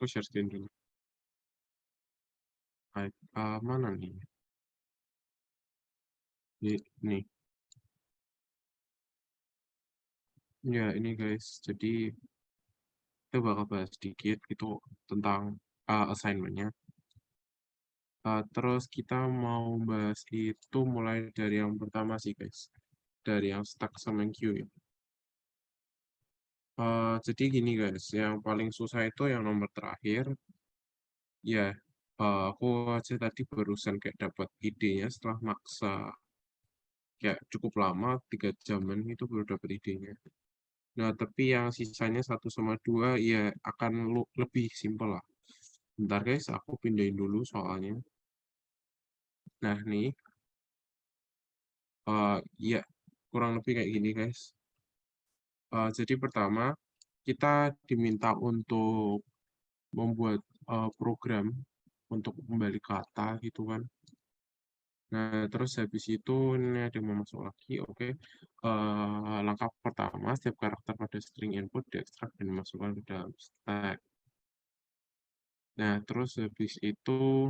Aku share screen dulu. Baik, mana nih? Nih. Ya, ini guys. Jadi kita bakal bahas sedikit gitu tentang assignment-nya. Terus kita mau bahas itu mulai dari yang pertama sih guys. Dari yang stack sama yang queue ya. Jadi gini guys, yang paling susah itu yang nomor terakhir. Ya, aku aja tadi barusan kayak dapat idenya setelah maksa kayak cukup lama, 3 jaman itu baru dapat idenya. Nah, tapi yang sisanya 1 sama 2 ya akan lebih simpel lah. Bentar guys, aku pindahin dulu soalnya. Nah, nih, ya kurang lebih kayak gini guys. Jadi pertama, kita diminta untuk membuat program untuk kembali kata gitu kan. Nah, terus habis itu ini ada yang mau masuk lagi, oke. Langkah pertama, setiap karakter pada string input diekstrak dan dimasukkan ke dalam stack. Nah, terus habis itu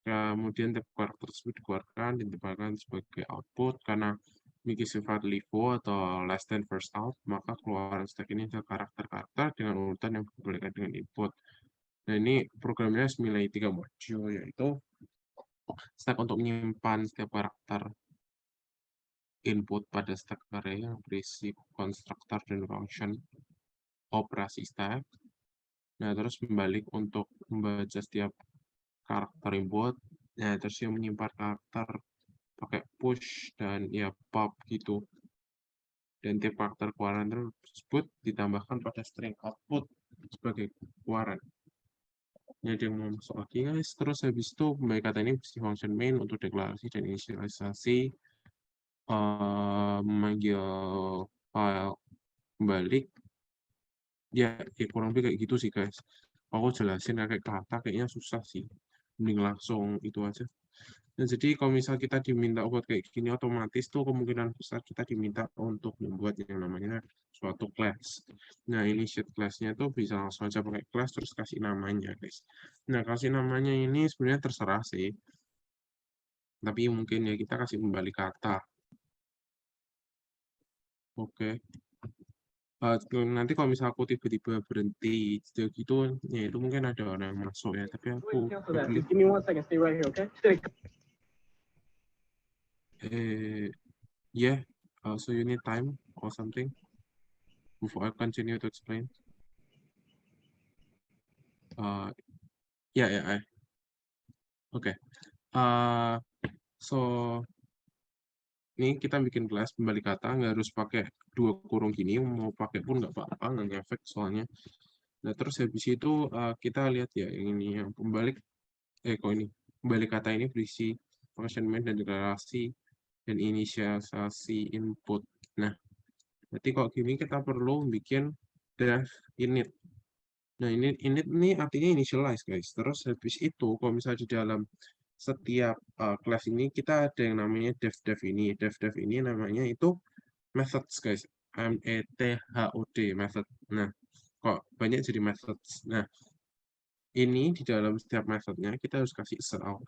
kemudian tiap karakter tersebut dikeluarkan dan ditempatkan sebagai output karena memiliki sifat LIFO atau less than first out, maka keluaran stack ini adalah karakter-karakter dengan urutan yang diperbolehkan dengan input. Nah, ini programnya semilai 3 modul, yaitu stack untuk menyimpan setiap karakter input pada stack array yang berisi konstruktor dan function operasi stack. Nah, terus membalik untuk membaca setiap karakter input. Nah, terus yang menyimpan karakter pakai push dan ya pop gitu. Dan tiap karakter keluaran tersebut ditambahkan pada string output sebagai keluaran. Jadi yang mau masuk lagi guys. Terus habis itu kembali kata ini berisi function main untuk deklarasi dan inisialisasi, memanggil file kembali. Ya kurang lebih kayak gitu sih guys. Aku jelasin kayak kata kayaknya susah sih. Mending langsung itu aja. Nah, jadi kalau misal kita diminta buat kayak gini, otomatis tuh kemungkinan besar kita diminta untuk membuat yang namanya suatu class. Nah, initiate class-nya tuh bisa langsung aja pakai class terus kasih namanya guys. Nah, kasih namanya ini sebenarnya terserah sih. Tapi mungkin ya kita kasih kembali kata. Oke. Nanti kalau misal aku tiba-tiba berhenti gitu, ya itu mungkin ada orang yang masuk ya. Tapi aku Cancel that. Just give me 1 second. Stay right here, okay? Stay. Yeah. So you need time or something before I continue to explain. Yeah. Oke. So ini kita bikin kelas kembali kata, nggak harus pakai 2 kurung gini, mau pakai pun nggak apa-apa, nggak ngefek soalnya. Nah, terus habis itu kita lihat ya ini yang kembali kok ini kembali kata ini berisi function main dan deklarasi dan inisialisasi input. Nah, berarti kok gini kita perlu bikin def init. Nah, ini artinya initialize guys. Terus habis itu kalau misalnya di dalam setiap kelas ini kita ada yang namanya dev ini. Dev ini namanya itu methods guys. METHOD method. Nah, kok banyak jadi methods. Nah, ini di dalam setiap methodnya kita harus kasih self.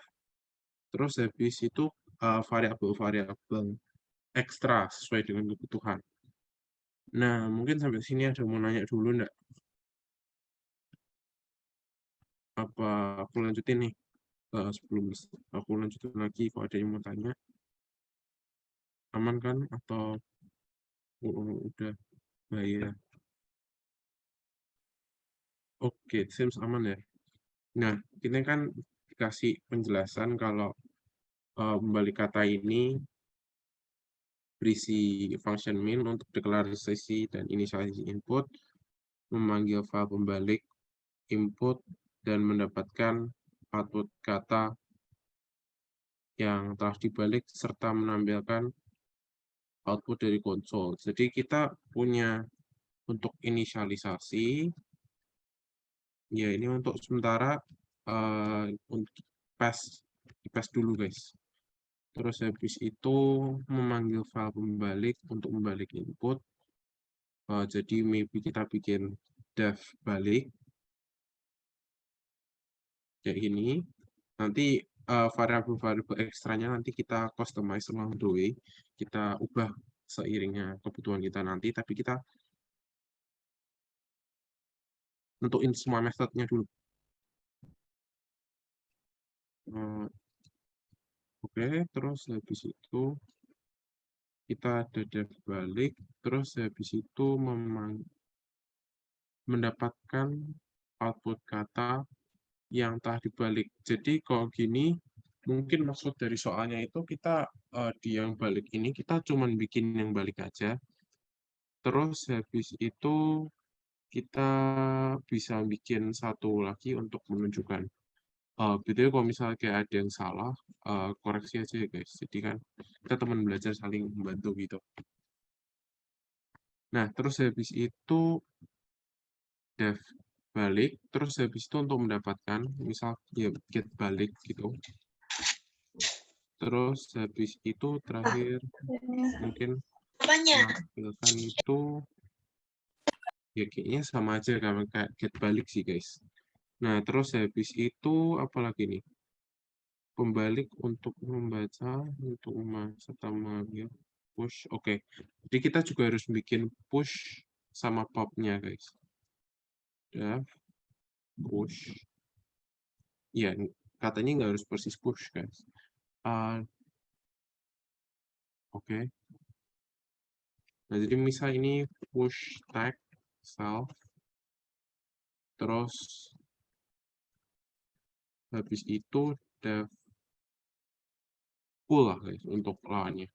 Terus habis itu variabel-variabel ekstra sesuai dengan kebutuhan. Nah, mungkin sampai sini ada mau nanya dulu enggak? Apa aku lanjutin nih? Sebelum aku lanjutin lagi, kalau ada yang mau tanya, aman kan? Atau udah bahaya? Oke, seems aman ya. Nah, kita kan dikasih penjelasan kalau kembali kata ini berisi function main untuk deklarasi dan inisialisasi input, memanggil file pembalik input, dan mendapatkan output kata yang telah dibalik serta menampilkan output dari konsol. Jadi kita punya untuk inisialisasi, ya ini untuk sementara untuk pass dulu guys. Terus habis itu memanggil file pembalik untuk membalik input. Jadi maybe kita bikin def balik kayak gini. Nanti variabel-variabel ekstranya nanti kita customize along the way. Kita ubah seiringnya kebutuhan kita nanti, tapi kita nentuin semua metodenya dulu. Oke, terus habis itu kita ada def balik, terus habis itu mendapatkan output kata yang telah dibalik. Jadi kalau gini, mungkin maksud dari soalnya itu kita di yang balik ini kita cuman bikin yang balik aja. Terus habis itu kita bisa bikin satu lagi untuk menunjukkan. BTW kalau misalnya kayak ada yang salah, koreksi aja ya guys. Jadi kan kita teman belajar saling membantu gitu. Nah, terus habis itu def balik, terus habis itu untuk mendapatkan, misal ya get balik gitu. Terus habis itu terakhir mungkin menampilkan itu ya kayaknya sama aja kayak get balik sih guys. Nah, terus habis itu apalagi nih? Pembalik untuk membaca, untuk serta mengambil push. Oke. Jadi kita juga harus bikin push sama pop-nya guys. Def push. Ya, katanya nggak harus persis push guys. Oke. Nah, jadi misal ini push tag self, terus habis itu def pull lah guys untuk lawannya.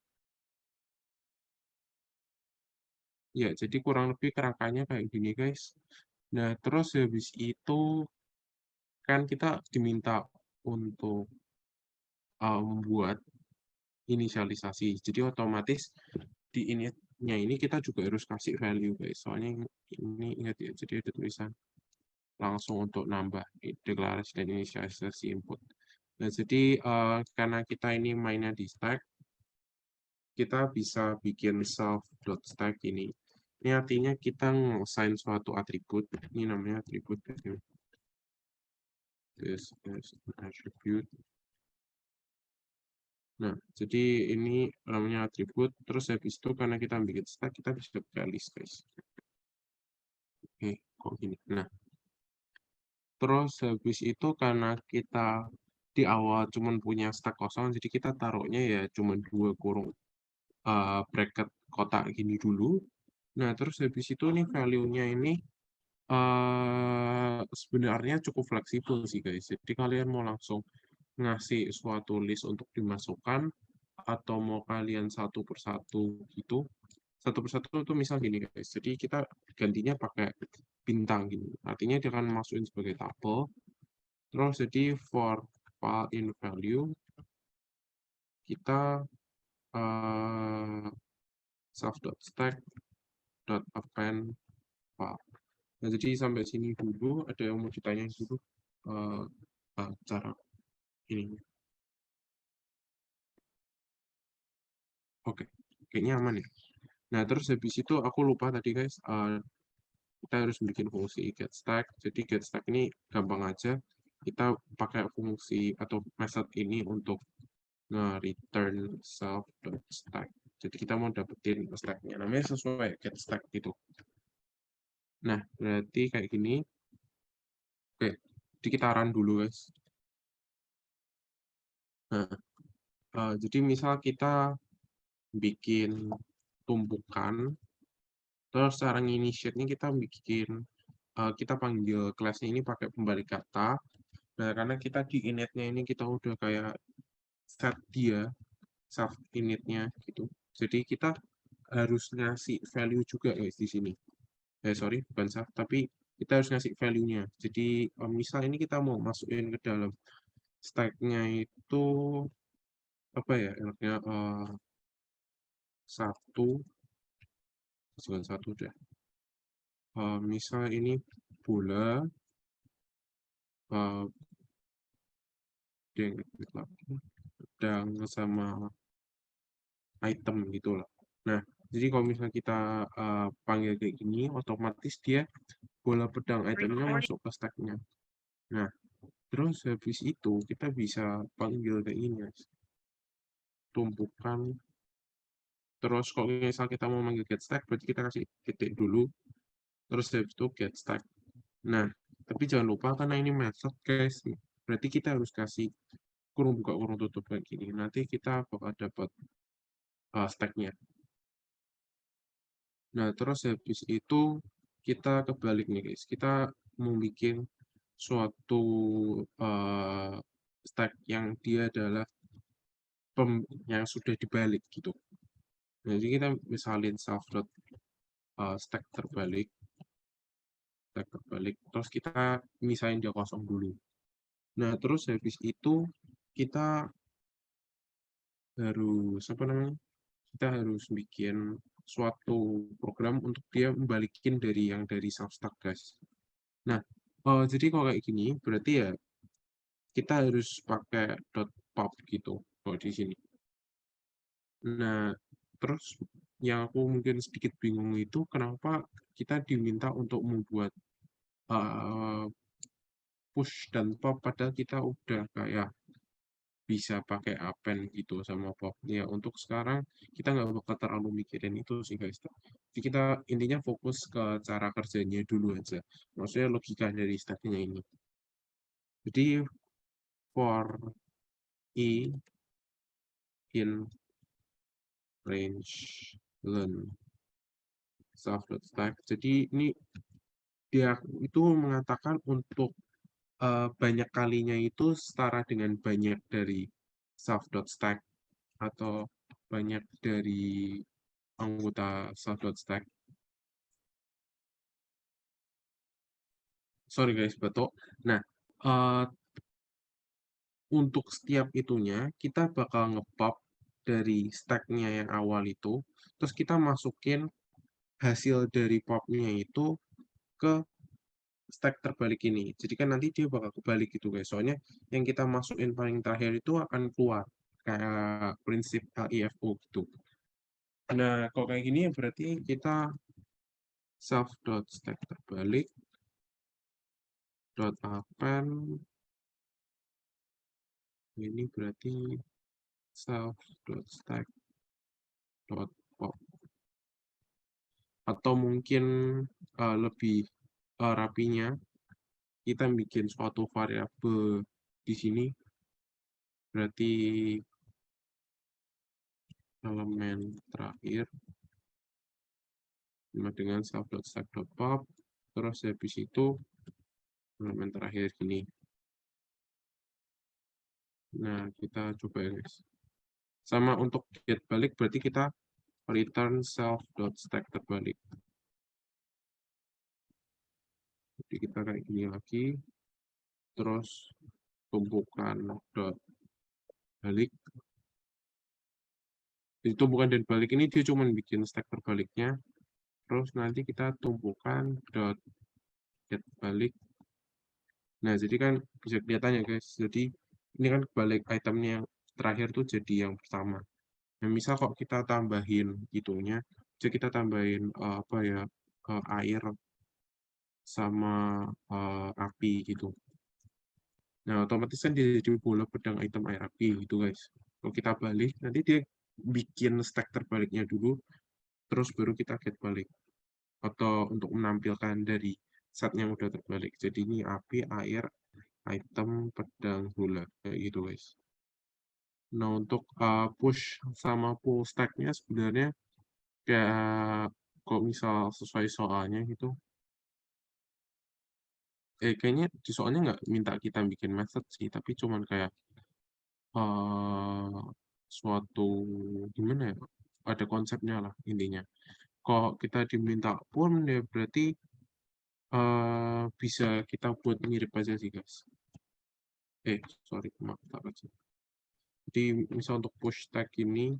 Ya, jadi kurang lebih kerangkanya kayak gini guys. Nah, terus habis itu kan kita diminta untuk membuat inisialisasi. Jadi otomatis di initnya ini kita juga harus kasih value guys. Soalnya ini ingat ya, jadi ada tulisan langsung untuk nambah deklarasi dan inisialisasi input. Nah, jadi karena kita ini mainnya di stack, kita bisa bikin self.stack ini. Ini artinya kita nge-assign suatu atribut. Ini namanya atribut. This is an attribute. Nah, jadi ini namanya atribut. Terus habis itu karena kita bikin stack, kita bisa buka list, guys. Oke, kok gini. Nah, terus habis itu karena kita di awal cuma punya stack kosong, jadi kita taruhnya ya cuma 2 kurung bracket kotak gini dulu. Nah, terus habis itu nih value-nya ini sebenarnya cukup fleksibel sih guys. Jadi kalian mau langsung ngasih suatu list untuk dimasukkan atau mau kalian satu persatu gitu. Satu persatu itu misal gini guys. Jadi kita gantinya pakai bintang gini. Artinya dia akan masukin sebagai tabel. Terus jadi for file in value kita self.stack.append file. Nah, jadi sampai sini dulu. Ada yang mau ditanya dulu cara ini. Oke, kayaknya aman ya. Nah, terus habis itu aku lupa tadi guys, kita harus bikin fungsi getStack. Jadi getStack ini gampang aja. Kita pakai fungsi atau method ini untuk nge-return self.stack. Jadi kita mau dapetin stack-nya. Namanya sesuai getStack gitu. Nah, berarti kayak gini. Oke, jadi kita run dulu guys. Nah, jadi misal kita bikin tumpukan, terus cara initiate-nya kita bikin, kita panggil kelasnya ini pakai pembalik kata. Nah, karena kita di init-nya ini kita udah kayak set dia, self init-nya gitu. Jadi kita harus ngasih value juga guys di sini. Sorry, bukan self, tapi kita harus ngasih value-nya. Jadi misal ini kita mau masukin ke dalam stack-nya itu apa ya enaknya satu deh. Misal ini bola pedang sama item gitulah. Nah, jadi kalau misalnya kita panggil kayak gini, otomatis dia bola pedang itemnya masuk ke stack-nya. Nah, Terus habis itu kita bisa panggil kayak gini, guys. Tumpukan. Terus kalau misal kita mau manggil get stack, berarti kita kasih titik dulu. Terus habis itu get stack. Nah, tapi jangan lupa karena ini method, guys. Berarti kita harus kasih kurung buka kurung tutup kayak gini. Nanti kita bakal dapat stack-nya. Nah, terus habis itu kita kebalik nih, guys. Kita mau bikin suatu stack yang dia adalah yang sudah dibalik gitu. Nah, jadi kita misalin stack terbalik, terus kita misalin dia kosong dulu. Nah, terus habis itu kita harus apa namanya? Kita harus bikin suatu program untuk dia membalikin dari self stack, guys. Nah, jadi kalau kayak gini berarti ya kita harus pakai .pop gitu kalau di sini. Nah, terus yang aku mungkin sedikit bingung itu kenapa kita diminta untuk membuat push dan pop padahal kita udah kayak bisa pakai append gitu sama pop. Ya, untuk sekarang kita nggak bakal terlalu mikirin itu sih, guys. Jadi kita intinya fokus ke cara kerjanya dulu aja. Maksudnya logika dari stacknya ini. Jadi for i in range learn self.stack. Jadi ini dia itu mengatakan untuk banyak kalinya itu setara dengan banyak dari self.stack atau banyak dari anggota self.stack. Sorry guys, batuk. Nah, uh, untuk setiap itunya, kita bakal ngepop dari stack-nya yang awal itu, terus kita masukin hasil dari popnya itu ke stack terbalik ini. Jadi kan nanti dia bakal kebalik gitu guys. Soalnya yang kita masukin paling terakhir itu akan keluar. Kayak prinsip LIFO gitu. Nah, kalau kayak gini berarti kita self.stack terbalik .append ini berarti self.stack.pop atau mungkin lebih rapinya kita bikin suatu variabel di sini berarti elemen terakhir sama dengan self.stack.pop terus habis itu elemen terakhir gini. Nah, kita coba ya guys. Sama untuk get balik berarti kita return self.stack terbalik. Jadi kita kayak gini lagi. Terus tumpukan dot balik. Jadi tumpukan dan balik ini dia cuma bikin stack terbaliknya. Terus nanti kita tumpukan dot get balik. Nah, jadi kan bisa kelihatan ya guys. Jadi ini kan balik itemnya yang terakhir tuh jadi yang pertama. Nah, misal kok kita tambahin itunya, jadi kita tambahin apa ya air sama api gitu. Nah, otomatis kan dia jadi bola pedang item air api gitu guys. Kalau kita balik, nanti dia bikin stack terbaliknya dulu, terus baru kita get balik. Atau untuk menampilkan dari set yang udah terbalik. Jadi ini api, air, item, pedang, bola. Kayak gitu guys. Nah, untuk push sama pull stack-nya sebenarnya kayak kalau misal sesuai soalnya gitu. Kayaknya di soalnya nggak minta kita bikin method sih, tapi cuman kayak uh, suatu gimana ya? Ada konsepnya lah intinya. Kalau kita diminta pun ya berarti bisa kita buat mirip aja sih guys. Sorry, maaf tak aja. Jadi misal untuk push tag ini,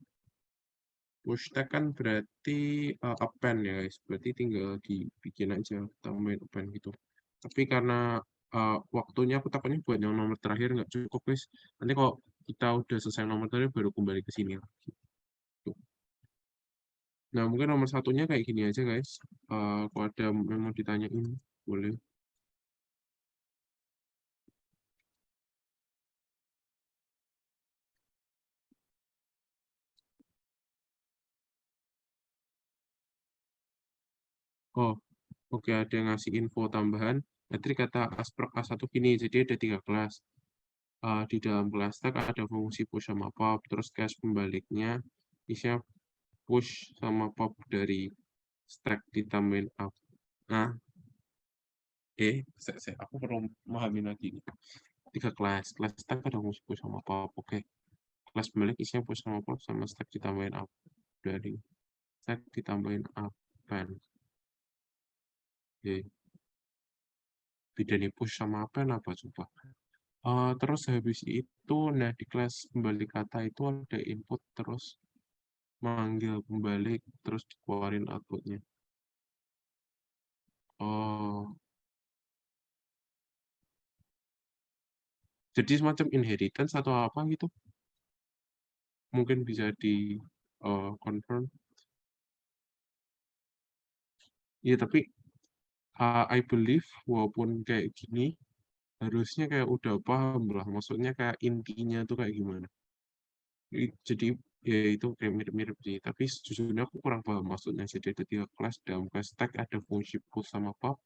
push tag kan berarti append ya guys. Berarti tinggal dibikin aja, tambahin append gitu. Tapi karena waktunya aku takutnya buat yang nomor terakhir nggak cukup guys. Nanti kalau kita udah selesai nomor terakhir baru kembali ke sini lagi. Tuh. Nah, mungkin nomor satunya kayak gini aja guys. Kalau ada yang mau ditanyain, boleh. Oh, oke, ada yang ngasih info tambahan. Tadi kata Asprog A1 gini, jadi ada 3 kelas. Di dalam kelas tag ada fungsi push sama pop, terus kelas pembaliknya isinya push sama pop dari stack ditambahin up. Nah, aku perlu memahami lagi nih. 3 kelas, kelas tag ada fungsi push sama pop, oke. Kelas pembalik isinya push sama pop sama stack ditambahin up dari stack ditambahin append. Oke. Bedanya push sama append apa coba? Terus habis itu, nah di kelas pembalik kata itu ada input terus manggil pembalik terus dikeluarin outputnya. Oh, jadi semacam inheritance atau apa gitu? Mungkin bisa di confirm. Ya tapi I believe walaupun kayak gini harusnya kayak udah paham lah. Maksudnya kayak intinya tuh kayak gimana. Jadi ya itu kayak mirip-mirip sih. Tapi sejujurnya aku kurang paham maksudnya. Jadi ada 3 kelas, dalam kelas tag ada fungsi push sama pop.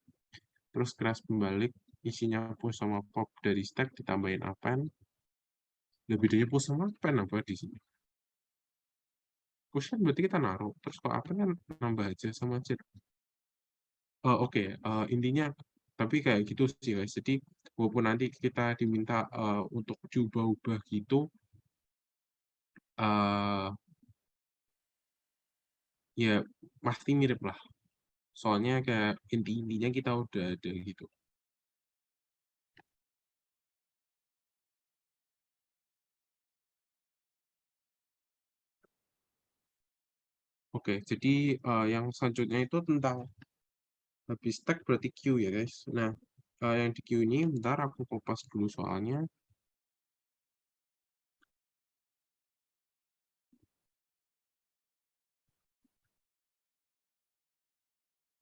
Terus kelas pembalik isinya push sama pop dari stack ditambahin append. Nah, bedanya push sama append apa di sini? Push kan berarti kita naruh. Terus kalau append kan nambah aja sama aja. Oke, intinya tapi kayak gitu sih guys. Jadi walaupun nanti kita diminta untuk diubah-ubah gitu, eh ya pasti mirip lah. Soalnya kayak inti-intinya kita udah ada gitu. Oke, jadi yang selanjutnya itu tentang habis tag berarti queue ya guys. Nah, yang di queue ini bentar aku kopas dulu soalnya.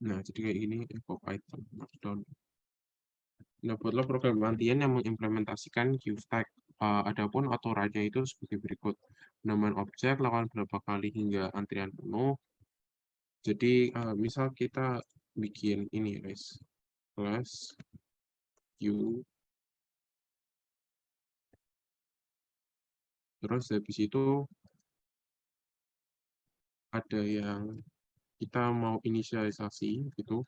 Nah, jadi kayak gini, echo Python markdown. Nah, buatlah program gantian yang mengimplementasikan queue stack. Adapun aturannya itu sebagai berikut. Penambahan objek, lakukan berapa kali hingga antrian penuh. Jadi, misal kita bikin ini, guys. Class queue. Terus habis itu ada yang kita mau inisialisasi gitu.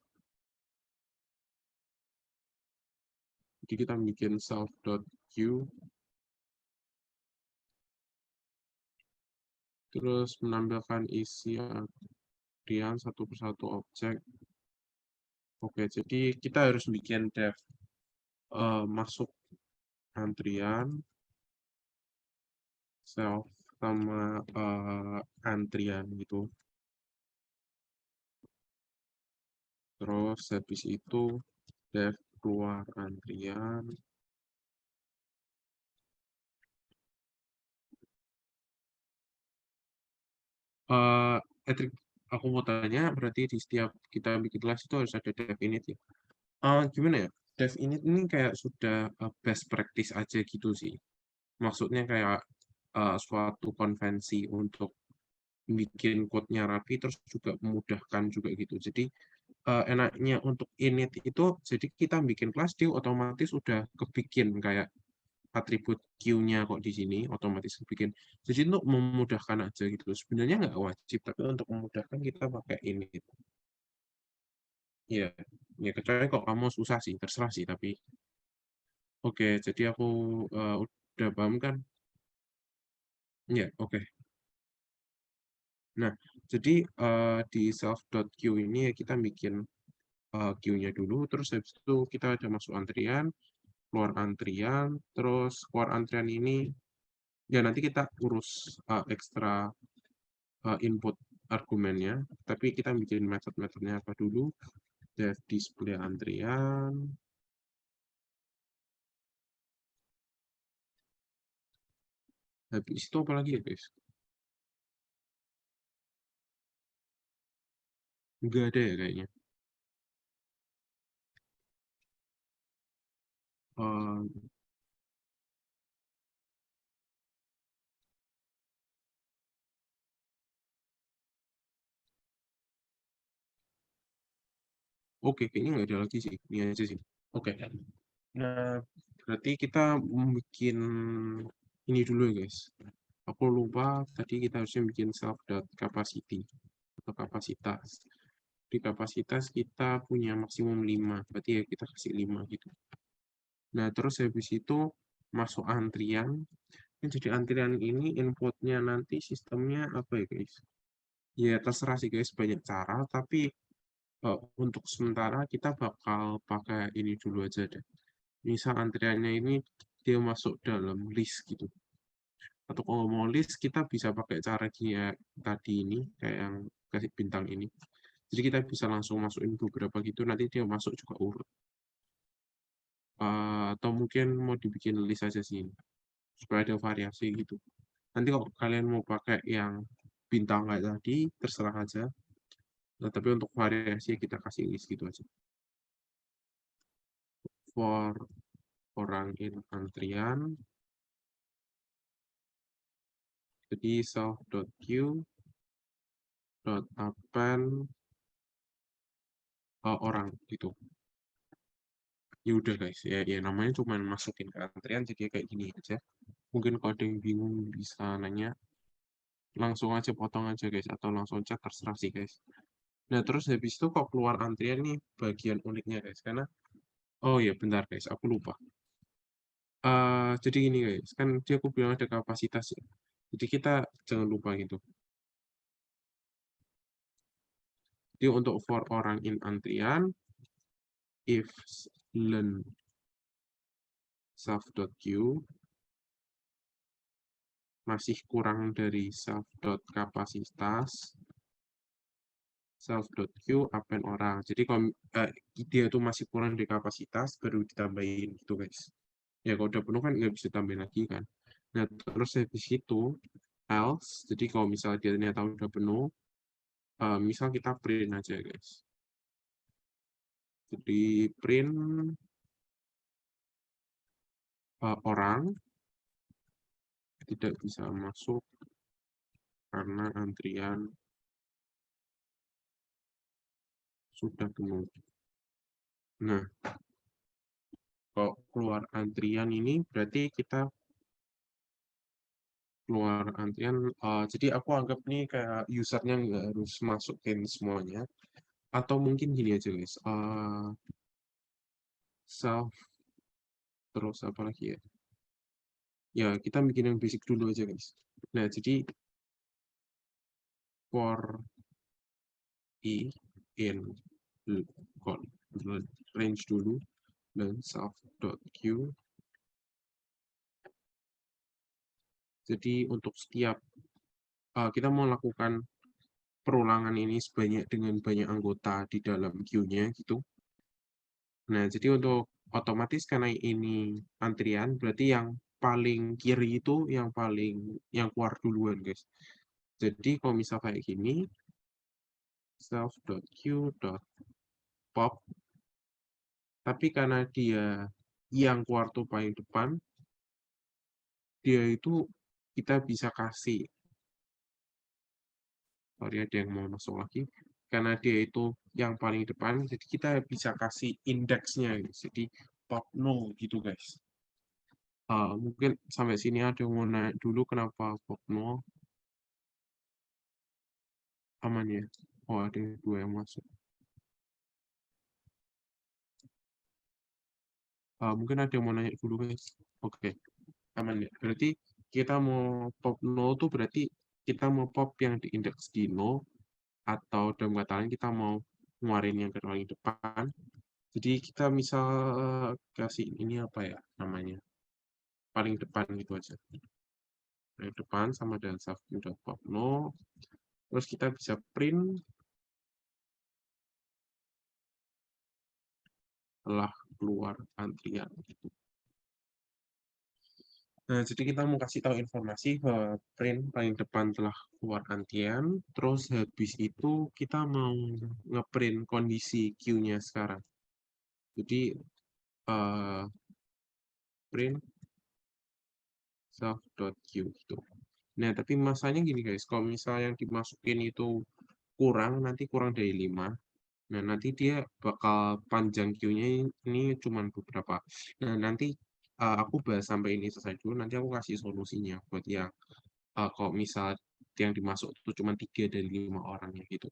Jadi kita bikin self.queue. Terus menampilkan isi antrian satu persatu objek. Oke, jadi kita harus bikin dev masuk antrian, self sama antrian gitu. Terus habis itu dev keluar antrian. Edric, aku mau tanya, berarti di setiap kita bikin kelas itu harus ada dev init ya? Gimana ya? Dev init ini kayak sudah best practice aja gitu sih. Maksudnya kayak suatu konvensi untuk bikin code-nya rapi, terus juga memudahkan juga gitu. Jadi enaknya untuk init itu, jadi kita bikin kelas dia otomatis udah kebikin kayak atribut Q-nya kok di sini otomatis kebikin. Jadi untuk memudahkan aja gitu. Sebenarnya nggak wajib, tapi untuk memudahkan kita pakai init. Ya, ya kecuali kok kamu susah sih, terserah sih. Tapi oke, jadi aku udah paham kan? Ya, oke. Nah, jadi di self.queue ini ya kita bikin queue-nya dulu, terus habis itu kita ada masuk antrian, keluar antrian, terus keluar antrian ini, ya nanti kita urus ekstra input argumennya, tapi kita bikin metode-metodenya apa dulu, dev display antrian, habis itu apa lagi ya guys? Nggak ada ya kayaknya. Eh, Oke, kayaknya nggak ada lagi sih. Ini aja sih. Oke. Nah, berarti kita bikin ini dulu ya, guys. Aku lupa tadi kita harusnya bikin self.capacity atau kapasitas. Di kapasitas kita punya maksimum 5, berarti ya kita kasih 5 gitu. Nah, terus habis itu masuk antrian. Jadi antrian ini inputnya nanti sistemnya apa ya, guys? Ya terserah sih guys, banyak cara, tapi untuk sementara kita bakal pakai ini dulu aja deh. Misal antriannya ini dia masuk dalam list gitu. Atau kalau mau list kita bisa pakai cara dia tadi ini kayak yang kasih bintang ini. Jadi kita bisa langsung masukin beberapa gitu, nanti dia masuk juga urut. Atau mungkin mau dibikin list aja sih, supaya ada variasi gitu. Nanti kalau kalian mau pakai yang bintang kayak tadi, terserah aja. Nah, tapi untuk variasi kita kasih list gitu aja. For orang in antrian, jadi self.queue.append orang gitu. Ya udah guys, ya namanya cuma masukin ke antrian, jadi kayak gini aja. Mungkin kalau ada yang bingung bisa nanya, langsung aja potong aja guys, atau langsung chat, terserah sih guys. Nah terus habis itu kok keluar antrian nih bagian uniknya guys, karena oh ya bentar guys, aku lupa. Jadi gini guys, kan dia aku bilang ada kapasitas ya. Jadi kita jangan lupa gitu. Jadi untuk for orang in antrian, if learn self.queue masih kurang dari self.kapasitas, self.queue append orang. Jadi kalau dia itu masih kurang dari kapasitas, baru ditambahin gitu guys. Ya kalau udah penuh kan nggak bisa tambahin lagi kan. Nah terus habis itu else, jadi kalau misalnya dia ternyata udah penuh, misal kita print aja guys. Jadi print orang tidak bisa masuk karena antrian sudah penuh. Nah, kalau keluar antrian ini berarti kita keluar antrian. Jadi aku anggap nih kayak usernya nggak harus masukin semuanya. Atau mungkin gini aja guys. Self terus apa lagi ya? Ya kita bikin yang basic dulu aja guys. Nah jadi for i in range dulu dan self.queue. Jadi untuk setiap kita mau lakukan perulangan ini sebanyak dengan banyak anggota di dalam queue-nya gitu. Nah, jadi untuk otomatis karena ini antrian, berarti yang paling kiri itu yang keluar duluan, guys. Jadi kalau misal kayak gini, self.queue.pop, tapi karena dia yang keluar tuh paling depan, dia itu kita bisa kasih, sorry ada yang mau masuk lagi, karena dia itu yang paling depan, jadi kita bisa kasih indeksnya, guys. Jadi pop no gitu, guys. Mungkin sampai sini ada yang mau naik dulu kenapa pop no aman ya. Oh ada dua yang masuk. Mungkin ada yang mau nanya dulu guys. Oke, aman ya. Berarti kita mau pop no tuh berarti kita mau pop yang di indeks di no, atau dalam kata lain kita mau ngeluarin yang ke paling depan. Jadi kita misal kasih ini apa ya namanya, paling depan gitu aja. Paling depan sama dengan self.pop no. Terus kita bisa print setelah keluar antrian gitu. Nah, jadi kita mau kasih tahu informasi bahwa print paling depan telah keluar antrian, terus habis itu kita mau ngeprint kondisi queue-nya sekarang. Jadi print self.queue gitu. Nah, tapi masanya gini guys, kalau misalnya yang dimasukin itu kurang, nanti kurang dari 5, Nah, nanti dia bakal panjang queue-nya ini cuman beberapa. Nah, nanti aku bahas sampai ini selesai dulu, nanti aku kasih solusinya buat yang kalau misal yang dimasuk itu cuma 3 dari 5 orangnya gitu.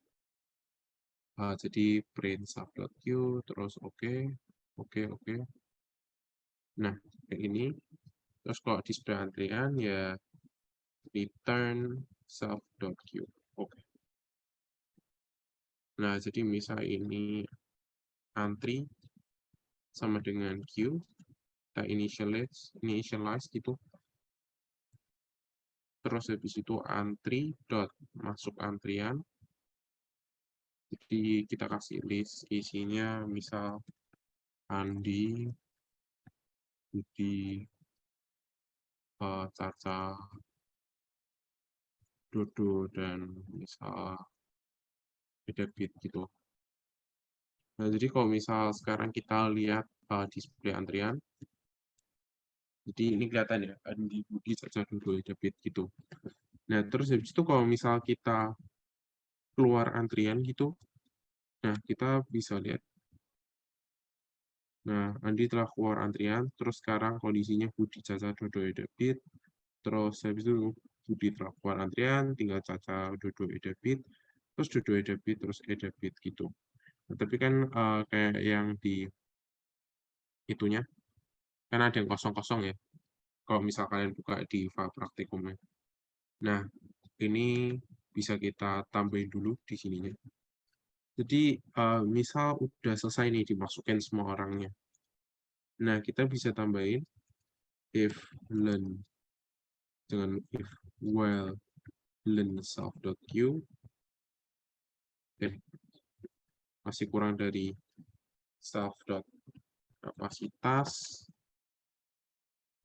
Jadi print sub.queue, terus oke, oke. Nah, kayak ini. Terus kalau display antrian ya return self.queue. Oke. Nah, jadi misal ini antri sama dengan queue, kita initialize gitu. Terus habis itu antri dot masuk antrian. Jadi kita kasih list isinya misal Andi, Budi, Caca, Dodo, dan misal David gitu. Nah, jadi kalau misal sekarang kita lihat display antrian, jadi ini kelihatan ya, Andi, Budi, Caca, Dodo, David gitu. Nah, terus habis itu kalau misal kita keluar antrian gitu, nah kita bisa lihat. Nah, Andi telah keluar antrian, terus sekarang kondisinya Budi, Caca, Dodo, David, terus habis itu Budi telah keluar antrian, tinggal Caca, Dodo, David, terus Dodo, David, terus David gitu. Nah, tapi kan kayak yang di itunya, kan ada yang kosong-kosong ya, kalau misal kalian buka di file praktikumnya. Nah, ini bisa kita tambahin dulu di sininya. Jadi, misal udah selesai nih dimasukin semua orangnya. Nah, kita bisa tambahin if len dengan if while len self.queue. Masih kurang dari self.kapasitas.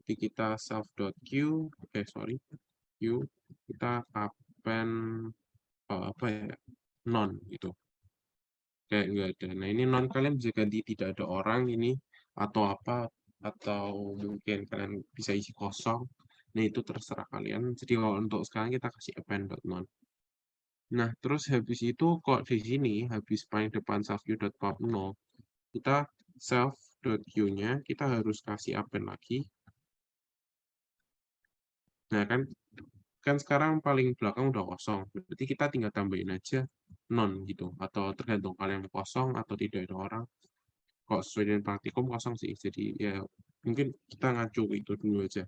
Jadi kita self.queue, queue, kita append apa ya, non gitu. Kayak nggak ada. Nah, ini non kalian bisa ganti tidak ada orang ini atau apa, atau mungkin kalian bisa isi kosong. Nah, itu terserah kalian. Jadi kalau untuk sekarang kita kasih append.non. Nah, terus habis itu kok di sini habis paling depan self.queue.pub 0, kita self.queue-nya kita harus kasih append lagi. Nah, kan sekarang paling belakang udah kosong. Berarti kita tinggal tambahin aja non gitu, atau tergantung kalian kosong atau tidak ada orang. Kok sesuai dengan praktikum kosong sih, jadi ya mungkin kita ngacu itu dulu aja.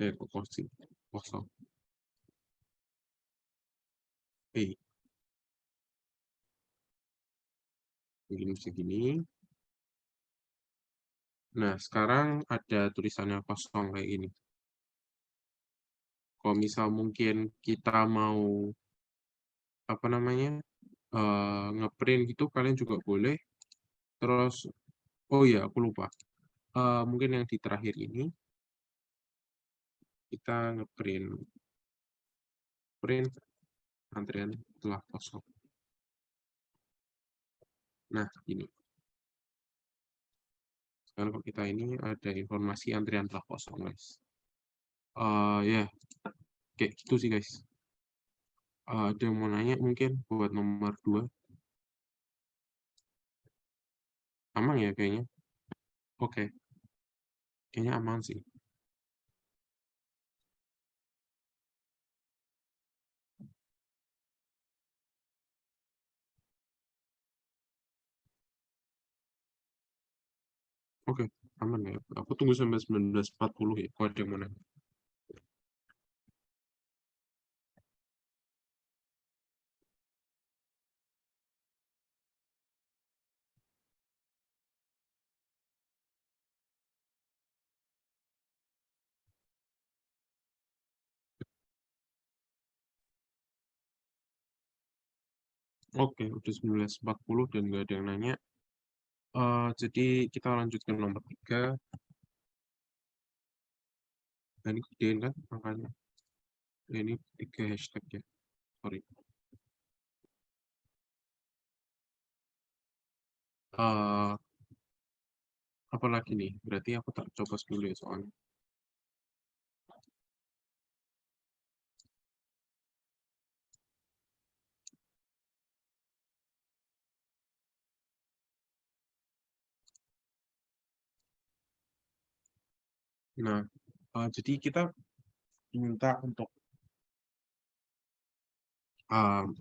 Kok kosong. Begini segini. Nah, sekarang ada tulisannya kosong kayak gini. Kalau misal mungkin kita mau apa namanya ngeprint gitu, kalian juga boleh. Terus, oh ya aku lupa. Mungkin yang di terakhir ini kita print antrian telah kosong. Nah, ini. Sekarang kalau kita ini ada informasi antrian telah kosong, guys. Ya, kayak gitu sih, guys. Ada yang mau nanya mungkin buat nomor 2? Aman ya kayaknya? Oke. Kayaknya aman sih. Oke, aman ya. Aku tunggu sampai 19.40 ya, kalau ada yang mau nanya. Oke, udah 19.40 dan nggak ada yang nanya. Jadi kita lanjut ke nomor 3. Nah, ini gedein kan angkanya. Nah, ini 3 hashtag ya. Sorry. Apa lagi nih? Berarti aku tak coba dulu ya soalnya. Nah, jadi kita minta untuk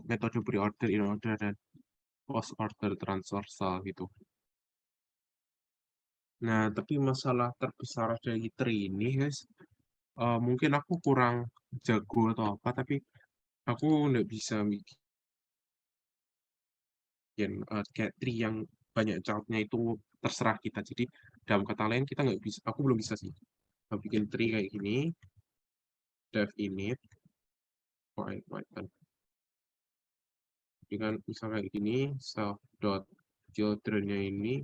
metode pre-order, in-order, dan post-order transversal gitu. Nah, tapi masalah terbesar dari tree ini, guys, mungkin aku kurang jago atau apa, tapi aku nggak bisa bikin kayak tree yang banyak childnya itu terserah kita. Jadi dalam kata lain kita nggak bisa, aku belum bisa sih bikin tree kayak gini, dev init, Python. Jadi kan misalnya kayak gini, self dot children-nya ini,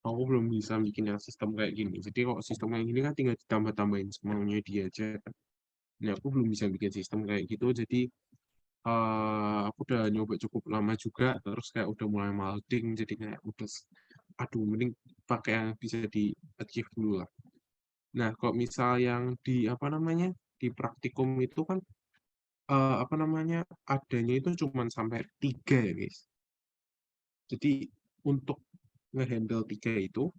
aku belum bisa bikin yang sistem kayak gini. Jadi kalau sistem kayak gini kan tinggal ditambah-tambahin semuanya dia aja kan. Nah, aku belum bisa bikin sistem kayak gitu, jadi aku udah nyoba cukup lama juga, terus kayak udah mulai malding, jadi kayak udah, aduh, mending pakai yang bisa di achieve dulu lah. Nah, kok misal yang di apa namanya di praktikum itu kan apa namanya adanya itu cuma sampai 3 ya guys. Jadi untuk ngehandle 3 itu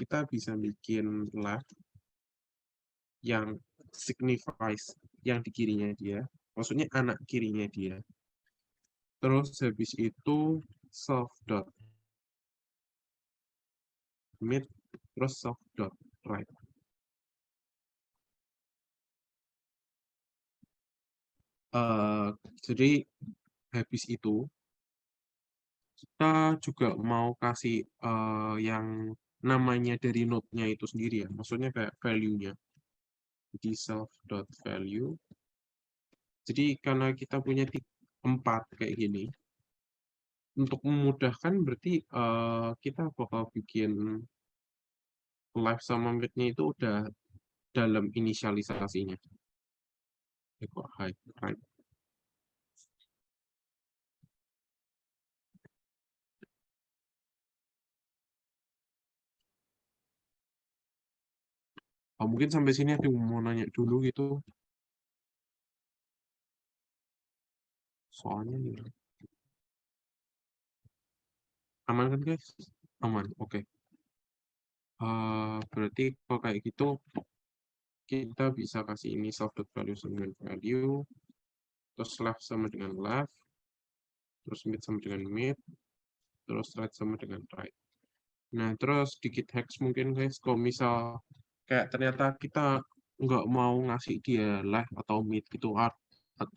kita bisa bikin lab yang signifies yang di kirinya dia, maksudnya anak kirinya dia. Terus habis itu self dot mid, terus self dot right. Jadi habis itu kita juga mau kasih yang namanya dari node-nya itu sendiri ya, maksudnya kayak value-nya. Jadi self dot value. Jadi karena kita punya 4 kayak gini, untuk memudahkan berarti kita bakal bikin live sama mid-nya itu udah dalam inisialisasinya. Kok high, right. Mungkin sampai sini ada yang mau nanya dulu gitu. Soalnya nih, aman kan guys? Aman, oke. Berarti kalau kayak gitu, kita bisa kasih ini self.value sama dengan value, terus left sama dengan left, terus mid sama dengan mid, terus right sama dengan right. Nah, terus dikit hacks mungkin guys, kalau misal kayak ternyata kita nggak mau ngasih dia left atau mid gitu,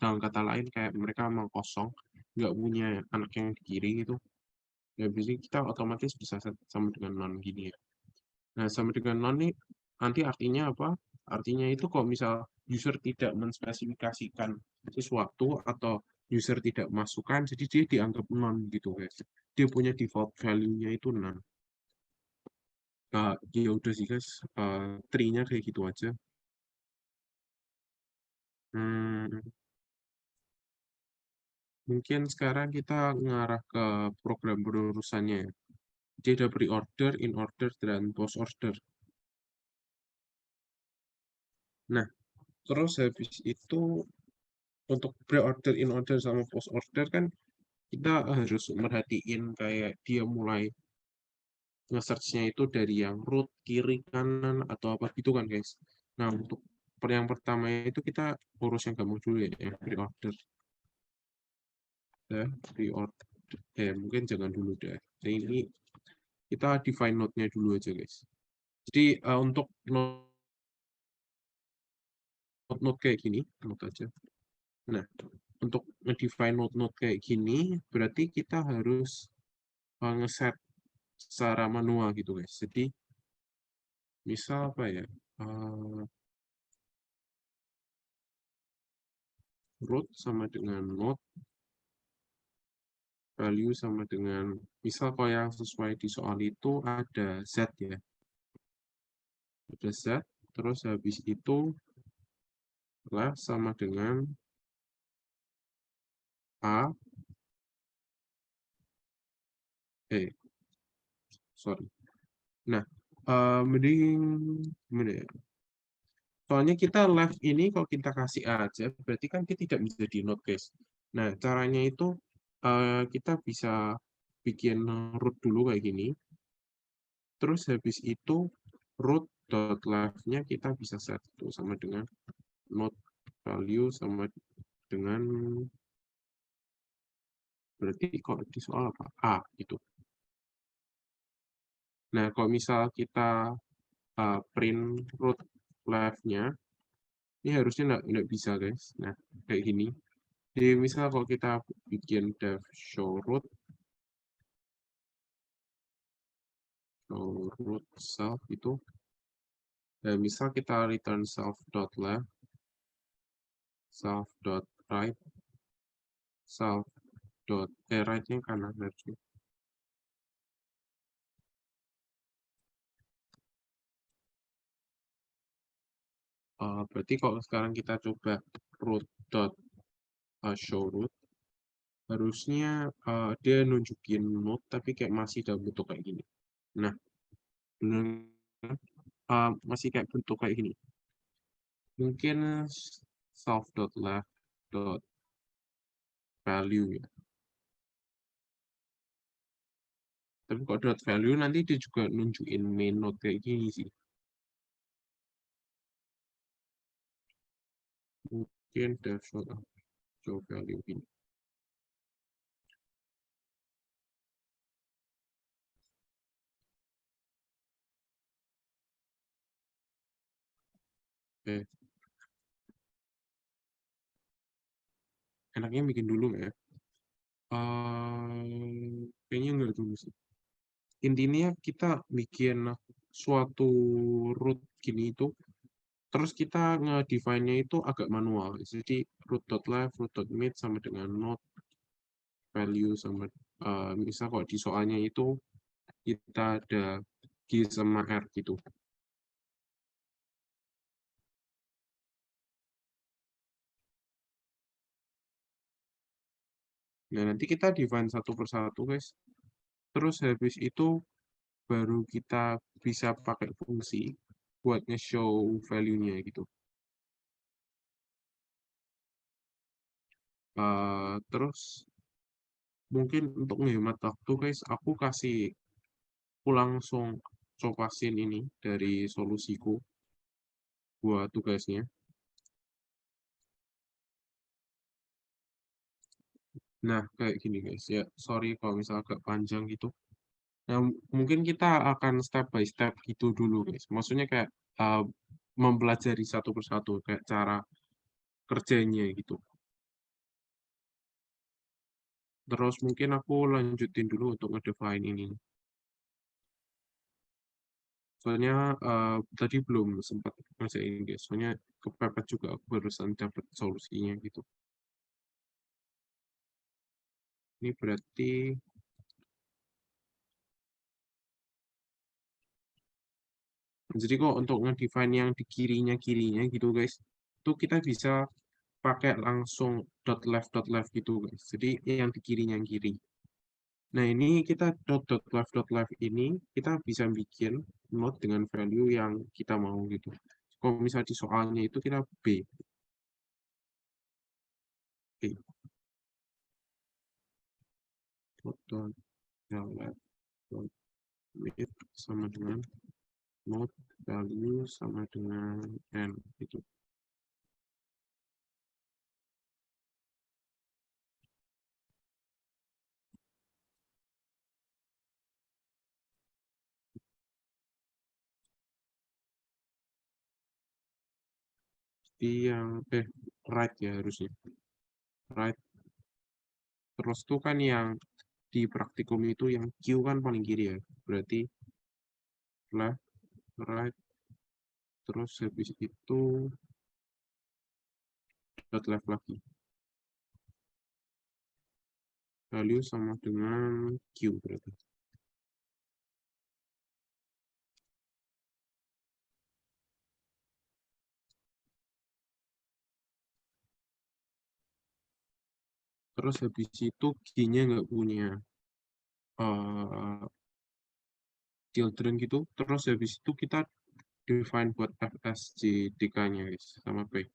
dalam kata lain kayak mereka emang kosong, nggak punya anak yang di kiri gitu, ya biasanya kita otomatis bisa set sama dengan non gini ya. Nah, sama dengan non nih, nanti artinya apa? Artinya itu kalau misal user tidak menspesifikasikan sesuatu atau user tidak masukkan, jadi dia dianggap non gitu guys. Dia punya default value-nya itu non. Ya udah sih guys, tree-nya kayak gitu aja. Hmm, mungkin sekarang kita ngarah ke program berurusannya ya. Jadi ada pre-order, in-order, dan post-order. Nah, terus habis itu untuk pre-order, in-order, sama post-order kan kita harus merhatiin kayak dia mulai nge-search-nya itu dari yang root, kiri, kanan, atau apa gitu kan guys. Nah, untuk yang pertama itu kita urus yang gampang dulu ya, yang pre-order. Ya, pre-order. Mungkin jangan dulu deh. Nah, ini kita define node-nya dulu aja guys. Jadi untuk node kayak gini, node aja. Nah, untuk define node-node kayak gini, berarti kita harus ngeset secara manual gitu guys. Jadi misal apa ya, root sama dengan node, value sama dengan, misal kalau yang sesuai di soal itu ada z ya, ada z, terus habis itu left sama dengan a, sorry. Nah, mending soalnya kita left ini kalau kita kasih A aja, berarti kan dia tidak bisa di node guys. Nah, caranya itu kita bisa bikin root dulu kayak gini. Terus habis itu root.left-nya kita bisa set itu sama dengan node value sama dengan berarti kok di soal apa? A gitu. Nah, kalau misal kita print root left-nya, ini harusnya nggak bisa, guys. Nah, kayak gini. Jadi, misal kalau kita bikin def show root self itu, dan misal kita return self.left, self.right, right-nya kanan harusnya. Berarti kalau sekarang kita coba show root, harusnya dia nunjukin node tapi kayak masih dalam bentuk kayak gini. Nah, masih kayak bentuk kayak gini. Mungkin self.left.value ya. Tapi kalau dot value nanti dia juga nunjukin main node kayak gini sih. Mungkin show value ini. Oke. Enaknya bikin dulu ya. Kayaknya enggak dulu sih. Intinya kita bikin suatu root gini itu, terus kita nge-define-nya itu agak manual. Jadi root.left, root.mid sama dengan node value sama misal kalau di soalnya itu kita ada G sama R gitu. Nah, nanti kita define satu persatu, guys. Terus habis itu baru kita bisa pakai fungsi buat nge-show value-nya gitu. Terus mungkin untuk menghemat waktu, guys, aku langsung copasin ini dari solusiku buat tugasnya. Nah, kayak gini, guys. Ya, sorry kalau misalnya agak panjang gitu. Nah, mungkin kita akan step by step gitu dulu, guys. Maksudnya kayak mempelajari satu persatu, kayak cara kerjanya gitu. Terus mungkin aku lanjutin dulu untuk ngedefine ini. Soalnya tadi belum sempat ngerjain, guys. Soalnya kepepet juga aku barusan dapat solusinya gitu. Ini berarti jadi kok untuk ngedefine yang di kirinya gitu, guys, itu kita bisa pakai langsung dot left gitu, guys. Jadi yang di kirinya yang kiri. Nah, ini kita dot left ini kita bisa bikin node dengan value yang kita mau gitu. Kalau misalnya di soalnya itu kita B. B. Dot left dot mid sama dengan node value sama dengan n gitu. Jadi yang right ya harusnya. Right. Terus tuh kan yang di praktikum itu yang Q kan paling kiri ya. Berarti left, right, terus habis itu dot left lagi. Value sama dengan Q berarti. Terus habis itu G-nya nggak punya children gitu. Terus habis itu kita define buat FSJDK-nya guys sama P.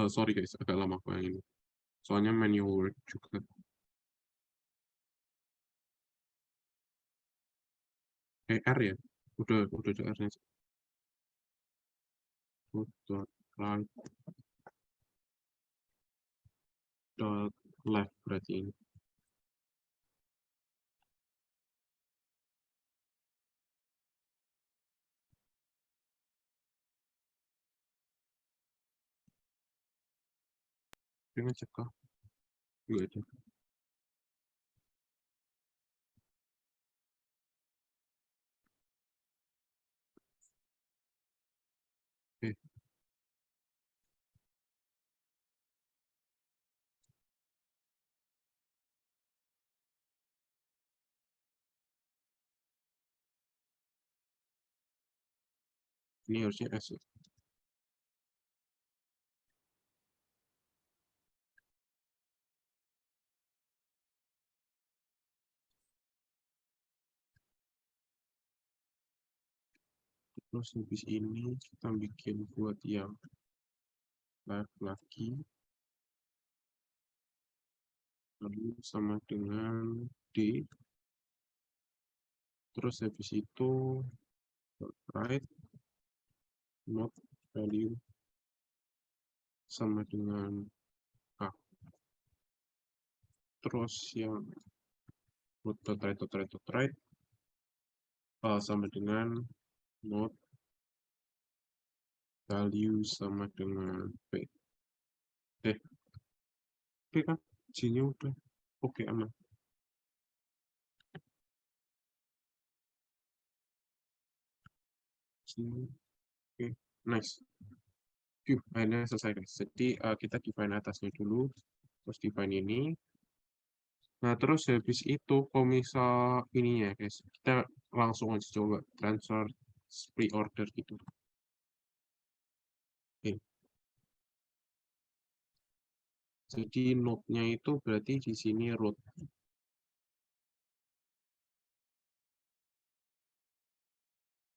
Sorry guys, agak lama aku yang ini. Soalnya manual work juga. R ya? Udah ada R-nya. Dot right dot left berarti ini. Dengan cekah juga ada. Oke. Ini harusnya S ya. Terus habis ini kita bikin buat yang left lagi. Lalu sama dengan D. Terus habis itu right not value sama dengan A. Terus yang right sama dengan not value sama dengan P. P kan J-nya udah oke aman. Oke, nice. Akhirnya selesai guys. Jadi kita define atasnya dulu, terus define ini. Nah, terus habis itu kalau misal ininya guys, kita langsung aja coba transfer pre-order gitu. Oke. Jadi node-nya itu berarti di sini root.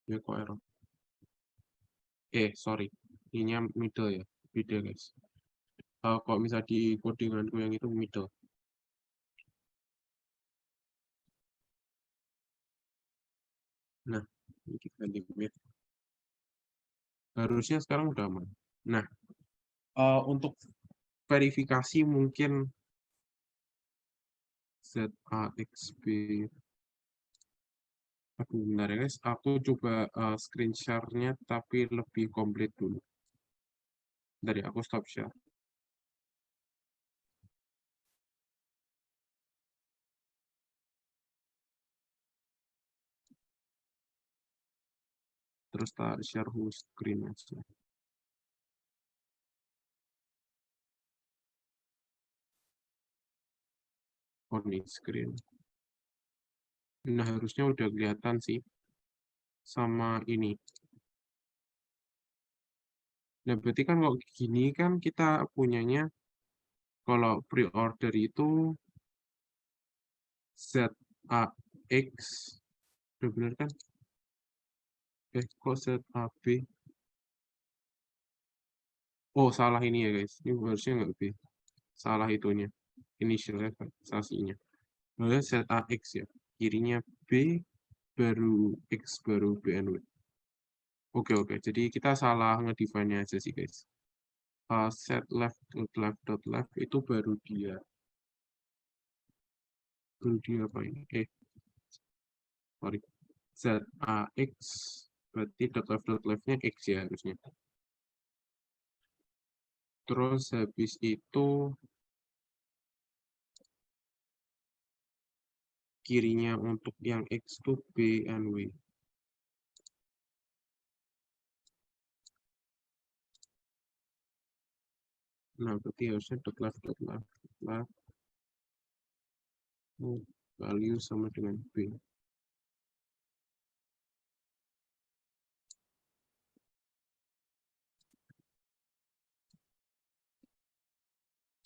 Ya kok error. Sorry. Ininya middle ya. Beda guys. Kalau misal di codinganku yang itu middle. Nah, ini kita limit. Harusnya sekarang udah aman. Nah, untuk verifikasi mungkin ZAXB. Aduh, bentar ya guys. Aku coba screen share-nya tapi lebih komplit dulu. Dari aku stop share. Terus tak share whole screen aja. On screen. Nah, harusnya udah kelihatan sih. Sama ini. Nah, berarti kan kalau gini kan kita punyanya, kalau pre-order itu ZAX. Udah bener kan? Kok ZAB? Oh, salah ini ya guys. Ini harusnya nggak B. Salah itunya. Initial sasinya. Lalu ZAX ya. Kirinya B, baru X, baru BNW. Oke. Jadi kita salah ngedefine aja sih guys. Set left dot left itu baru dia. Baru dia apa ini? Sorry. ZAX berarti dot leftnya X ya harusnya. Terus habis itu kirinya untuk yang X itu B and W. Nah, berarti harusnya dot left value sama dengan B.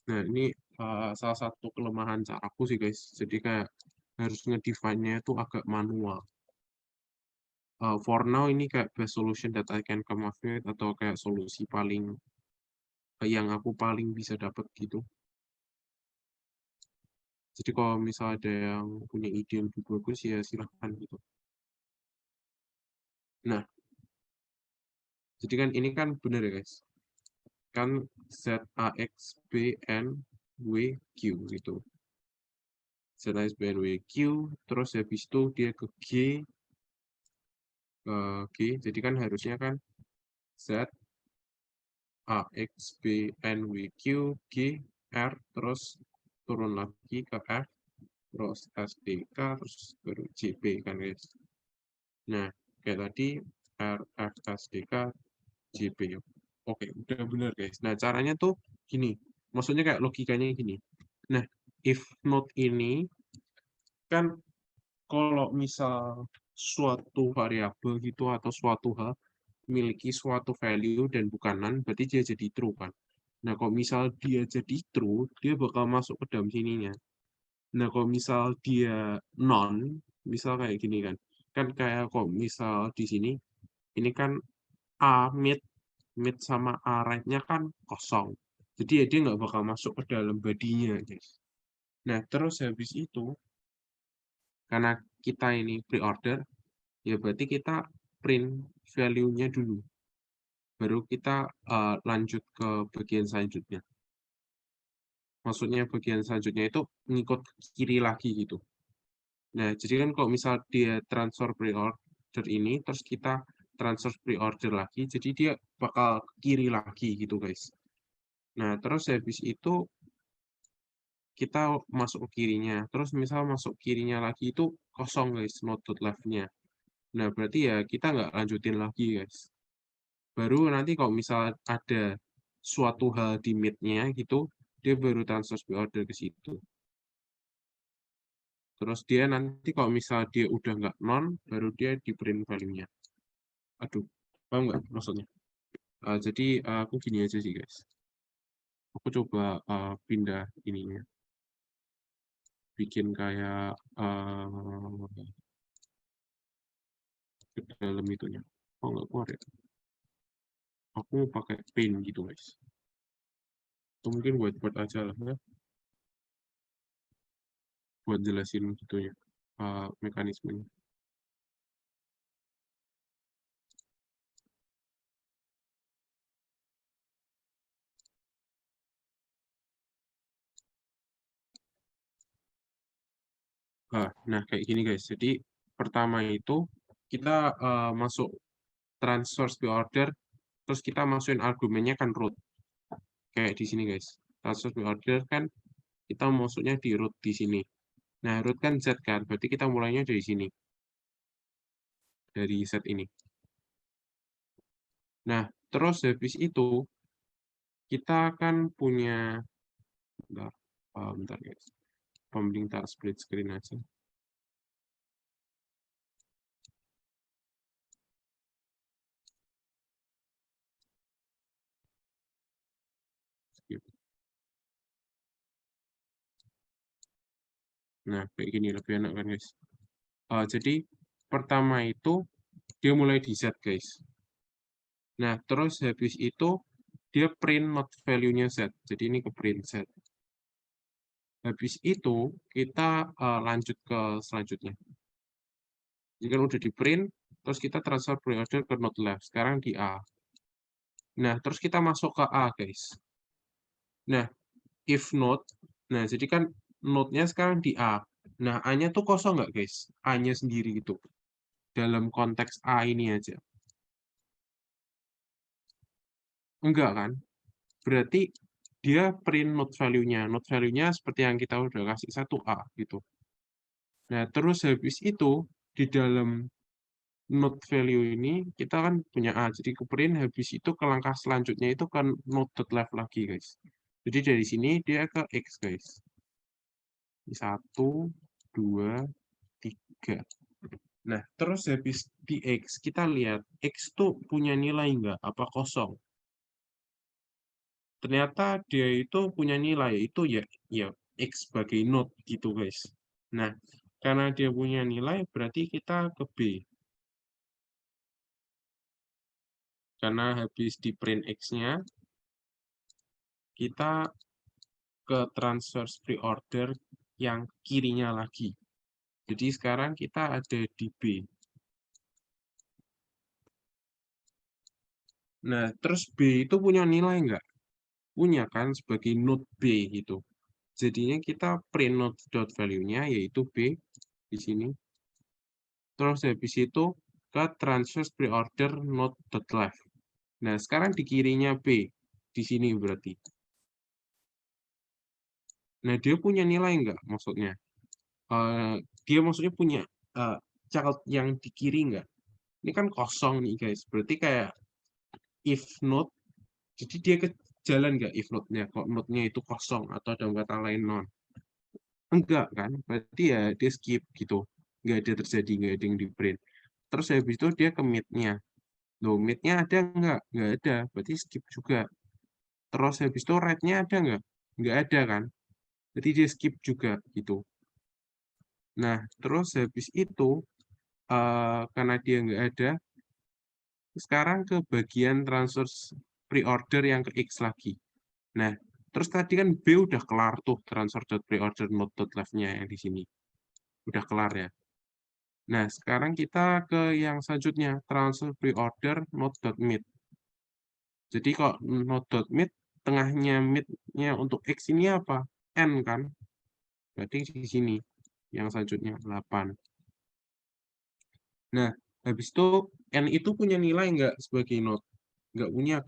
Nah, ini salah satu kelemahan caraku sih guys. Jadi kayak harus ngedefine-nya itu agak manual. For now ini kayak best solution that I can come up with, atau kayak solusi paling yang aku paling bisa dapat gitu. Jadi kalau misal ada yang punya ide yang lebih bagus ya silahkan gitu. Nah, jadi kan ini kan benar ya guys. Kan Z A X B N W Q gitu. Z A X B N W Q, terus habis itu dia ke G, jadi kan harusnya kan Z A X B N W Q G R, terus turun lagi ke F, terus S D K, terus baru J P kan guys. Nah, kayak tadi R F S D K J P. Oke, udah benar guys. Nah, caranya tuh gini. Maksudnya kayak logikanya gini. Nah, if node ini kan kalau misal suatu variabel gitu atau suatu hal memiliki suatu value dan bukan none, berarti dia jadi true kan. Nah, kalau misal dia jadi true, dia bakal masuk ke dalam sininya. Nah, kalau misal dia none, misal kayak gini kan. Kan kayak kalau misal di sini, ini kan A mid sama A right-nya kan kosong. Jadi ya dia nggak bakal masuk ke dalam bodinya, guys. Nah, terus habis itu, karena kita ini pre-order, ya berarti kita print value-nya dulu. Baru kita lanjut ke bagian selanjutnya. Maksudnya bagian selanjutnya itu ngikut kiri lagi gitu. Nah, jadi kan kalau misal dia transfer pre-order ini, terus kita transfer pre-order lagi, jadi dia bakal kiri lagi gitu guys. Nah, terus habis itu kita masuk ke kirinya. Terus misal masuk kirinya lagi itu kosong guys, not.left-nya. Nah, berarti ya kita nggak lanjutin lagi guys. Baru nanti kalau misal ada suatu hal di mid-nya gitu, dia baru transfer pre-order ke situ. Terus dia nanti kalau misal dia udah nggak non, baru dia di print value-nya. Aduh, paham nggak maksudnya? Jadi aku gini aja sih guys. Aku coba pindah ininya. Bikin kayak ke dalam itunya. Oh nggak keluar ya? Aku mau pakai paint gitu guys. Atau mungkin whiteboard aja lah ya. Buat jelasin gitu ya. Mekanismenya. Nah, kayak gini guys. Jadi pertama itu kita masuk transfer pre-order, terus kita masukin argumennya kan root. Kayak di sini guys. Transfer pre-order kan kita masuknya di root di sini. Nah, root kan Z kan, berarti kita mulainya dari sini. Dari Z ini. Nah, terus habis itu kita kan punya bentar guys. Pemerintah split screen aja. Nah, kayak gini lebih enak kan guys. Jadi pertama itu dia mulai di Z guys. Nah, terus habis itu dia print not value-nya Z. Jadi ini ke print Z. Habis itu kita lanjut ke selanjutnya. Jadi kan udah di print, terus kita transfer pre-order ke not left. Sekarang di A. Nah, terus kita masuk ke A guys. Nah, if not, nah jadi kan node-nya sekarang di A. Nah, A-nya tuh kosong nggak guys? A-nya sendiri gitu. Dalam konteks A ini aja. Enggak kan? Berarti dia print node value-nya. Node value-nya seperti yang kita udah kasih 1A gitu. Nah, terus habis itu di dalam node value ini kita kan punya A. Jadi ke print habis itu ke langkah selanjutnya itu kan node.left lagi guys. Jadi dari sini dia ke X guys. 1, 2, 3. Nah, terus habis di X, kita lihat X tuh punya nilai nggak? Apa kosong? Ternyata dia itu punya nilai, itu ya X sebagai node gitu guys. Nah, karena dia punya nilai, berarti kita ke B. Karena habis di print X-nya, kita ke transfer pre-order yang kirinya lagi. Jadi sekarang kita ada di B. Nah, terus B itu punya nilai nggak? Punya kan sebagai node B gitu. Jadinya kita print node.value-nya yaitu B di sini. Terus habis itu ke transfer preorder node.left. Nah, sekarang di kirinya B di sini berarti. Nah, dia punya nilai nggak maksudnya? Dia maksudnya punya child yang di kiri nggak? Ini kan kosong nih guys. Berarti kayak if node, jadi dia ke jalan nggak if node-nya? Kok node-nya itu kosong atau dalam kata lain non? Enggak kan? Berarti ya dia skip gitu. Nggak ada terjadi, nggak ada yang di print. Terus habis itu dia ke mid-nya. Loh, mid-nya ada nggak? Nggak ada. Berarti skip juga. Terus habis itu right-nya ada nggak? Nggak ada kan? Berarti dia skip juga gitu. Nah, terus habis itu, karena dia nggak ada, sekarang ke bagian transfer pre-order yang ke X lagi. Nah, terus tadi kan B udah kelar tuh transfer.preorder node.left-nya yang di sini. Udah kelar ya. Nah, sekarang kita ke yang selanjutnya, transfer preorder node.mid. Jadi kok node.mid, tengahnya mid-nya untuk X ini apa? N kan? Berarti di sini yang selanjutnya 8. Nah, habis itu N itu punya nilai nggak sebagai node? Nggak punya,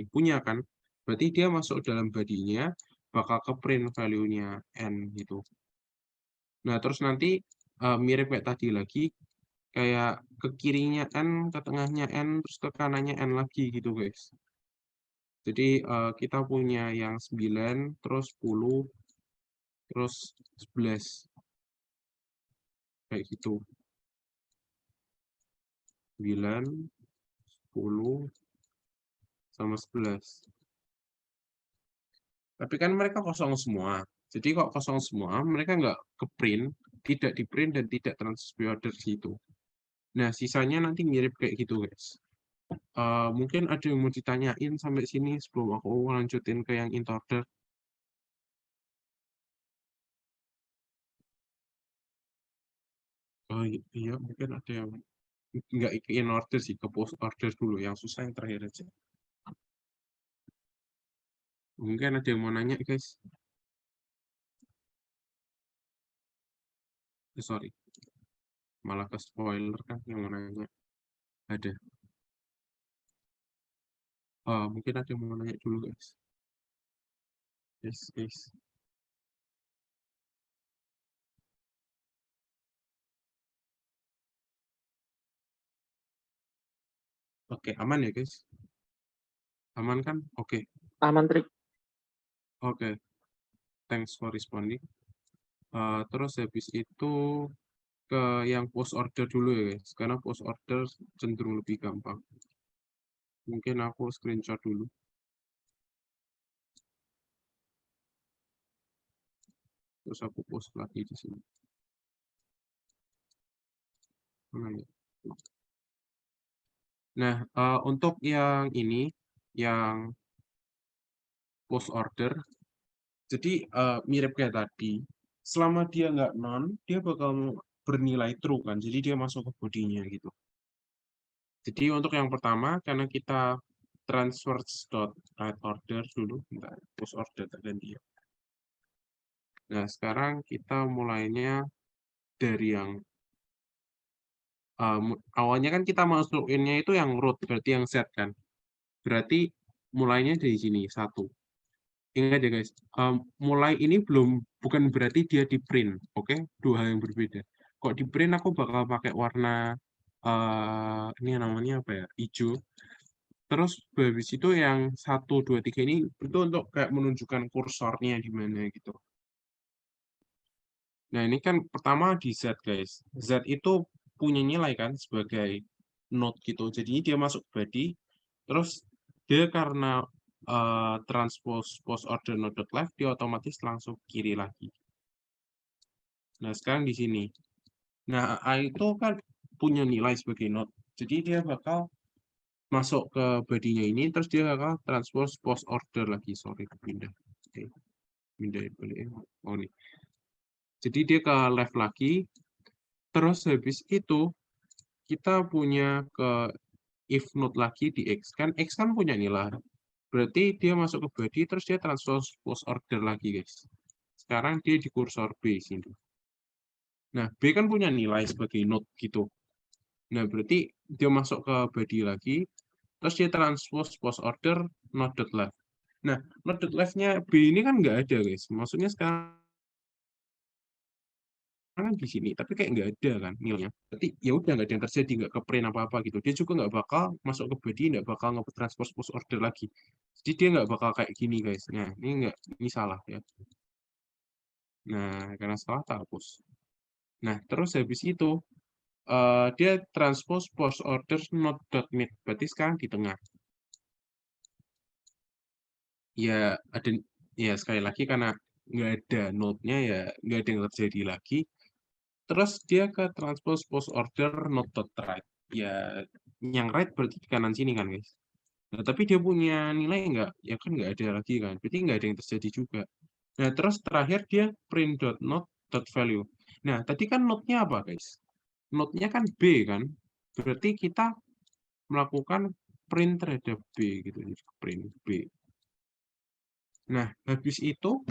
punya kan? Berarti dia masuk dalam body-nya, bakal ke print value-nya N gitu. Nah, terus nanti mirip kayak tadi lagi, kayak ke kirinya N, ke tengahnya N, terus ke kanannya N lagi gitu guys. Jadi kita punya yang 9, terus 10, terus 11. Kayak gitu. 9, 10, sama 11. Tapi kan mereka kosong semua. Jadi kok kosong semua, mereka nggak ke print, tidak di print dan tidak transfer order gitu. Nah, sisanya nanti mirip kayak gitu guys. Mungkin ada yang mau ditanyain sampai sini sebelum aku lanjutin ke yang in order. Oh iya, mungkin ada yang nggak in order sih, ke post order dulu. Yang susah yang terakhir aja. Mungkin ada yang mau nanya guys. Sorry, malah ke spoiler kan yang mau nanya. Ada. Mungkin ada yang mau nanya dulu guys. Yes. Oke, aman ya guys? Aman kan? Oke. Aman, Trik. Oke. Thanks for responding. Terus habis itu ke yang post order dulu ya guys. Karena post order cenderung lebih gampang. Mungkin aku screenshot dulu. Terus aku post lagi di sini. Nah, untuk yang ini, yang post order, jadi mirip kayak tadi. Selama dia nggak non, dia bakal bernilai true kan. Jadi dia masuk ke bodinya gitu. Jadi untuk yang pertama, karena kita transfers.write order dulu, bentar, post order terganti ya. Nah, sekarang kita mulainya dari yang awalnya kan kita masukinnya itu yang root, berarti yang set kan. Berarti mulainya dari sini, 1. Ingat ya guys, mulai ini bukan berarti dia di print, oke? Dua hal yang berbeda. Kok di print aku bakal pakai warna, ini namanya apa ya, hijau. Terus habis itu yang 1, 2, 3 ini itu untuk kayak menunjukkan kursornya di mana gitu. Nah, ini kan pertama di Z guys. Z itu punya nilai kan sebagai node gitu. Jadi dia masuk body, terus dia karena transpose post order node.left, dia otomatis langsung kiri lagi. Nah, sekarang di sini. Nah, A itu kan punya nilai sebagai node. Jadi dia bakal masuk ke body-nya ini, terus dia bakal transpose post order lagi. Sorry, pindah. Oke. Pindah balik. Oh, nih. Jadi dia ke left lagi, terus habis itu kita punya ke if node lagi di X. Kan X kan punya nilai. Berarti dia masuk ke body, terus dia transpose order lagi, guys. Sekarang dia di kursor B sini. Nah, B kan punya nilai sebagai node gitu. Nah, berarti dia masuk ke body lagi, terus dia transpose post order node.left. Nah, node.left-nya B ini kan nggak ada, guys. Maksudnya sekarang di sini, tapi kayak nggak ada kan nilainya. Berarti ya udah nggak ada yang terjadi, nggak ke print apa-apa gitu. Dia juga nggak bakal masuk ke body, nggak bakal nge-transpose post order lagi. Jadi dia nggak bakal kayak gini, guys. Nah, ini salah ya. Nah, karena salah tak hapus. Nah, terus habis itu dia transpose post order node.mid. Berarti sekarang di tengah. Ya ada, ya sekali lagi karena nggak ada node-nya ya nggak ada yang terjadi lagi. Terus dia ke transpose post order node.right. Ya yang right berarti di kanan sini kan, guys. Nah, tapi dia punya nilai nggak? Ya kan nggak ada lagi kan. Berarti nggak ada yang terjadi juga. Nah, terus terakhir dia print.node.value. Nah, tadi kan node-nya apa, guys? Node-nya kan B kan. Berarti kita melakukan print terhadap B gitu. Print B. Nah, habis itu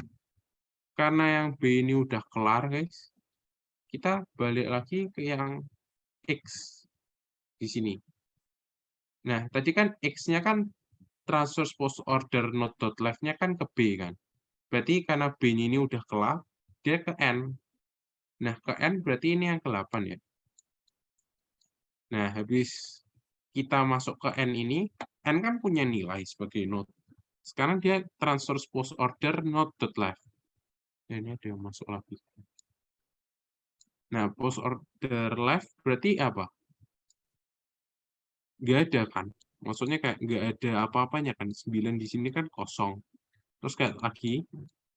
karena yang B ini udah kelar, guys. Kita balik lagi ke yang X di sini. Nah, tadi kan X-nya kan transfer post order node.left-nya kan ke B kan. Berarti karena B-nya ini udah kelar, dia ke N. Nah, ke N berarti ini yang ke-8 ya. Nah, habis kita masuk ke N ini, N kan punya nilai sebagai node. Sekarang dia transfer post order node.left. Nah, ini ada yang masuk lagi. Nah, post order left berarti apa? Nggak ada kan? Maksudnya kayak nggak ada apa-apanya kan. 9 di sini kan kosong. Terus kayak lagi,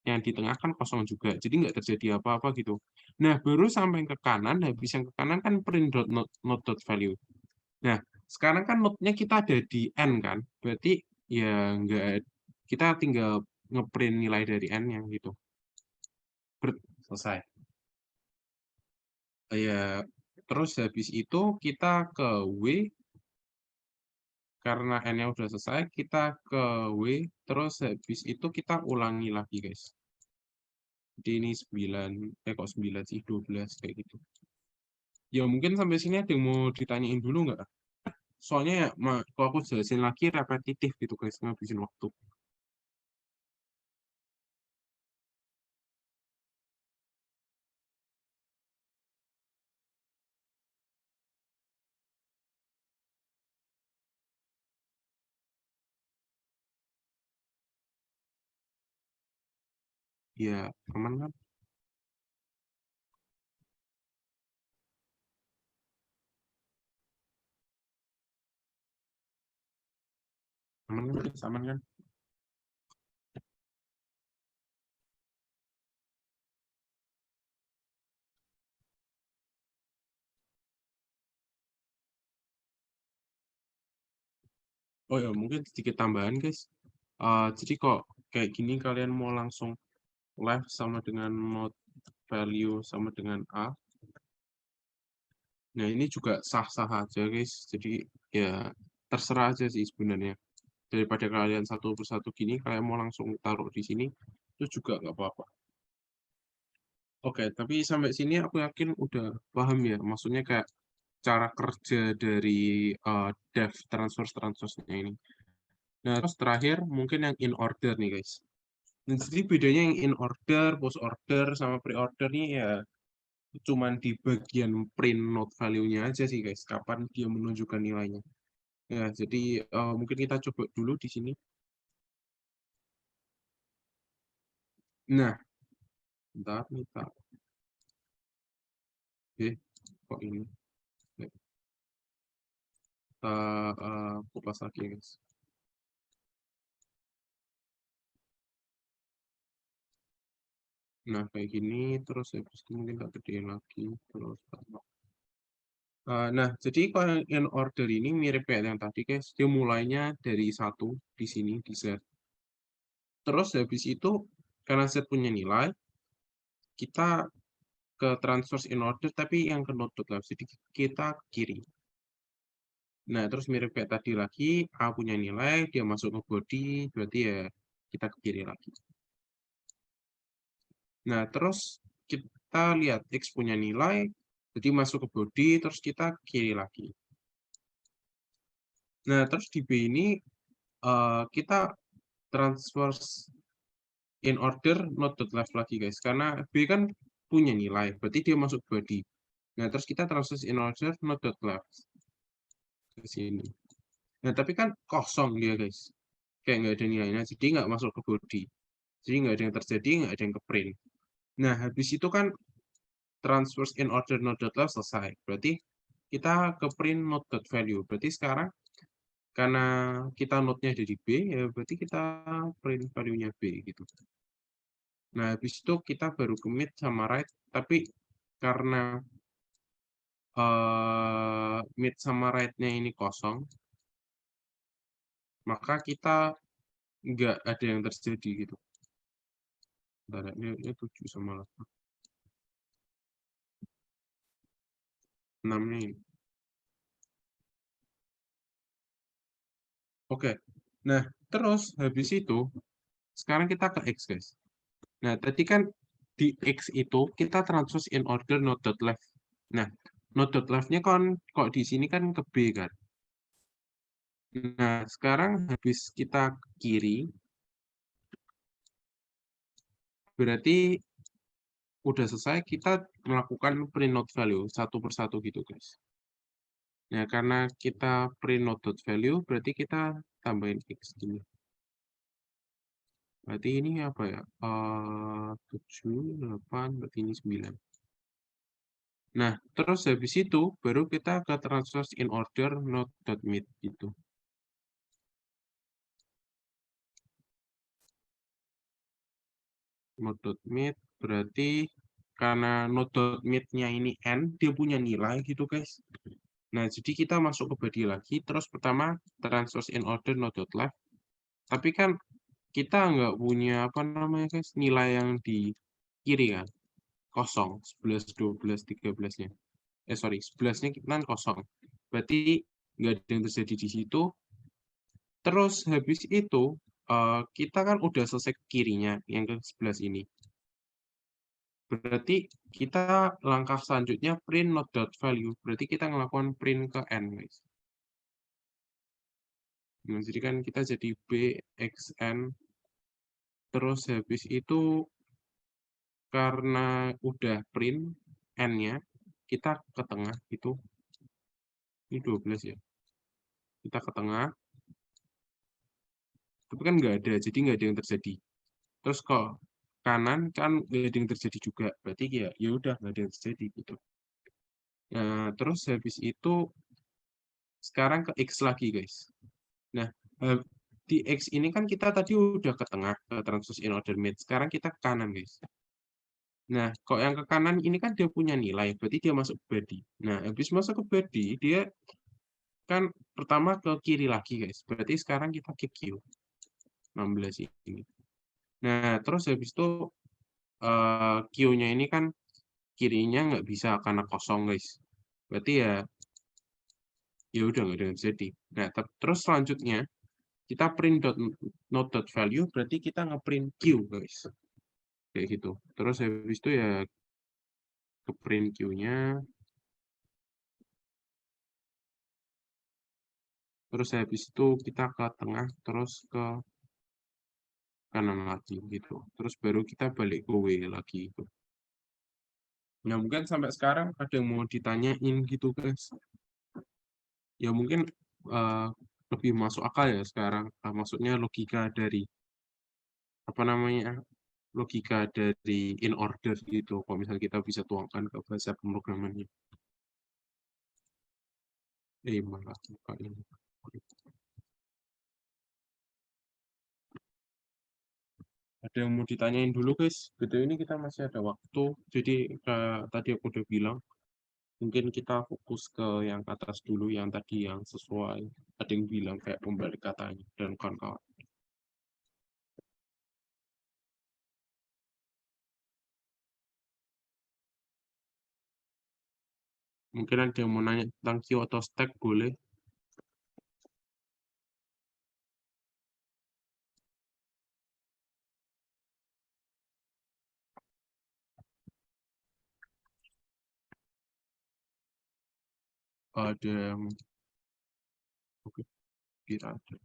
yang di tengah kan kosong juga. Jadi nggak terjadi apa-apa gitu. Nah, baru sampai ke kanan, habis yang ke kanan kan print.node.value. Nah, sekarang kan node-nya kita ada di N kan. Berarti ya nggak, kita tinggal ngeprint nilai dari N yang gitu. Selesai. Ya, terus habis itu kita ke W, karena N-nya udah selesai, kita ke W, terus habis itu kita ulangi lagi, guys. Jadi ini 9, kok 9 sih, 12, kayak gitu. Ya mungkin sampai sini ada yang mau ditanyain dulu nggak? Soalnya ya, kalau aku jelasin lagi repetitif gitu, guys, ngabisin waktu. Ya, aman kan? Aman kan? Guys? Aman kan? Oh ya, mungkin sedikit tambahan, guys. Jadi kok kayak gini kalian mau langsung left sama dengan node value sama dengan A. Nah, ini juga sah-sah aja, guys. Jadi ya terserah aja sih sebenarnya. Daripada kalian satu persatu gini, kalian mau langsung taruh di sini, itu juga nggak apa-apa. Oke, tapi sampai sini aku yakin udah paham ya. Maksudnya kayak cara kerja dari dev transfer-transfernya ini. Nah, terus terakhir mungkin yang in order nih, guys. Dan jadi bedanya yang in order, post order, sama pre-order nih ya cuman di bagian print node value-nya aja sih, guys. Kapan dia menunjukkan nilainya. Ya, jadi mungkin kita coba dulu di sini. Nah, bentar, bentar. Oke, kok ini? Oke, kita kupas lagi, guys. Nah, kayak gini, terus habis itu mungkin tak gedein lagi, terus nah, jadi kalau yang in order ini mirip kayak yang tadi, guys. Dia mulainya dari 1 di sini, di Z. Terus habis itu, karena Z punya nilai, kita ke transfer in order, tapi yang ke node.left. Jadi kita ke kiri. Nah, terus mirip kayak tadi lagi, A punya nilai, dia masuk ke body, berarti ya kita ke kiri lagi. Nah, terus kita lihat X punya nilai, jadi masuk ke body, terus kita kiri lagi. Nah, terus di B ini kita transfer in order not dot left lagi guys, karena B kan punya nilai, berarti dia masuk body. Nah, terus kita transfer in order not dot left ke sini. Nah, tapi kan kosong dia guys, kayak nggak ada nilainya, jadi nggak masuk ke body. Jadi nggak ada yang terjadi, nggak ada yang ke print. Nah, habis itu kan transfer in order not dot left selesai. Berarti kita ke print not dot value. Berarti sekarang karena kita node-nya ada di B, ya berarti kita print value-nya B gitu. Nah, habis itu kita baru commit sama write, tapi karena mid sama write-nya ini kosong, maka kita nggak ada yang terjadi gitu. Bentar, ini 7 sama 8. 6-nya ini. Oke, nah terus habis itu, sekarang kita ke X guys. Nah, tadi kan di X itu kita transpose in order not dot left. Nah, not dot left-nya kan kok di sini kan ke B kan. Nah, sekarang habis kita ke kiri, berarti udah selesai kita melakukan print not value satu persatu gitu guys. Nah, karena kita print not dot value, berarti kita tambahin X gini. Berarti ini apa ya? 7, 8, berarti ini 9. Nah, terus habis itu baru kita ke transfer in order not dot mid gitu. Not dot mid berarti karena not dot mid-nya ini n, dia punya nilai gitu guys. Nah, jadi kita masuk ke body lagi, terus pertama transfer in order not dot left. Tapi kan kita nggak punya apa namanya guys, nilai yang di kiri kan, kosong, 11, 12, 13-nya. Sorry, 11-nya kan kosong. Berarti nggak ada yang terjadi di situ. Terus habis itu kita kan udah selesai ke kirinya yang ke 11 ini. Berarti kita langkah selanjutnya print not dot value. Berarti kita ngelakukan print ke n guys. Nah, jadi kan kita jadi b x n. Terus habis itu karena udah print n-nya, kita ke tengah itu. Ini 12 ya. Kita ke tengah. Tapi kan nggak ada, jadi nggak ada yang terjadi. Terus kok kanan kan nggak ada yang terjadi juga. Berarti ya udah nggak ada yang terjadi gitu. Nah, terus habis itu sekarang ke X lagi guys. Nah, di X ini kan kita tadi udah ke tengah, ke transfer in order mid. Sekarang kita ke kanan guys. Nah, kok yang ke kanan ini kan dia punya nilai, berarti dia masuk ke body. Nah, habis masuk ke body, dia kan pertama ke kiri lagi guys. Berarti sekarang kita ke Q. 16 ini. Nah, terus habis itu Q-nya ini kan kirinya nggak bisa karena kosong guys. Berarti ya udah nggak ada yang terjadi. Nah, terus selanjutnya kita print not dot value, berarti kita ngeprint Q guys. Kayak gitu. Terus habis itu ya ke print Q-nya. Terus habis itu kita ke tengah, terus ke kanan lagi gitu. Terus baru kita balik ke W lagi gitu. Nah, mungkin sampai sekarang ada yang mau ditanyain gitu guys. Ya mungkin eh, lebih masuk akal ya sekarang. Maksudnya logika dari apa namanya, logika dari in order gitu. Kalau misalnya kita bisa tuangkan ke bahasa pemrogramannya. Malah buka ini. Ada yang mau ditanyain dulu guys? Betul, ini kita masih ada waktu. Jadi tadi aku udah bilang, mungkin kita fokus ke yang atas dulu, yang tadi yang sesuai. Ada yang bilang kayak pembalik katanya dan kawan-kawan. Mungkin ada yang mau nanya tentang Q atau stack, boleh. ada yang oke, kira ada.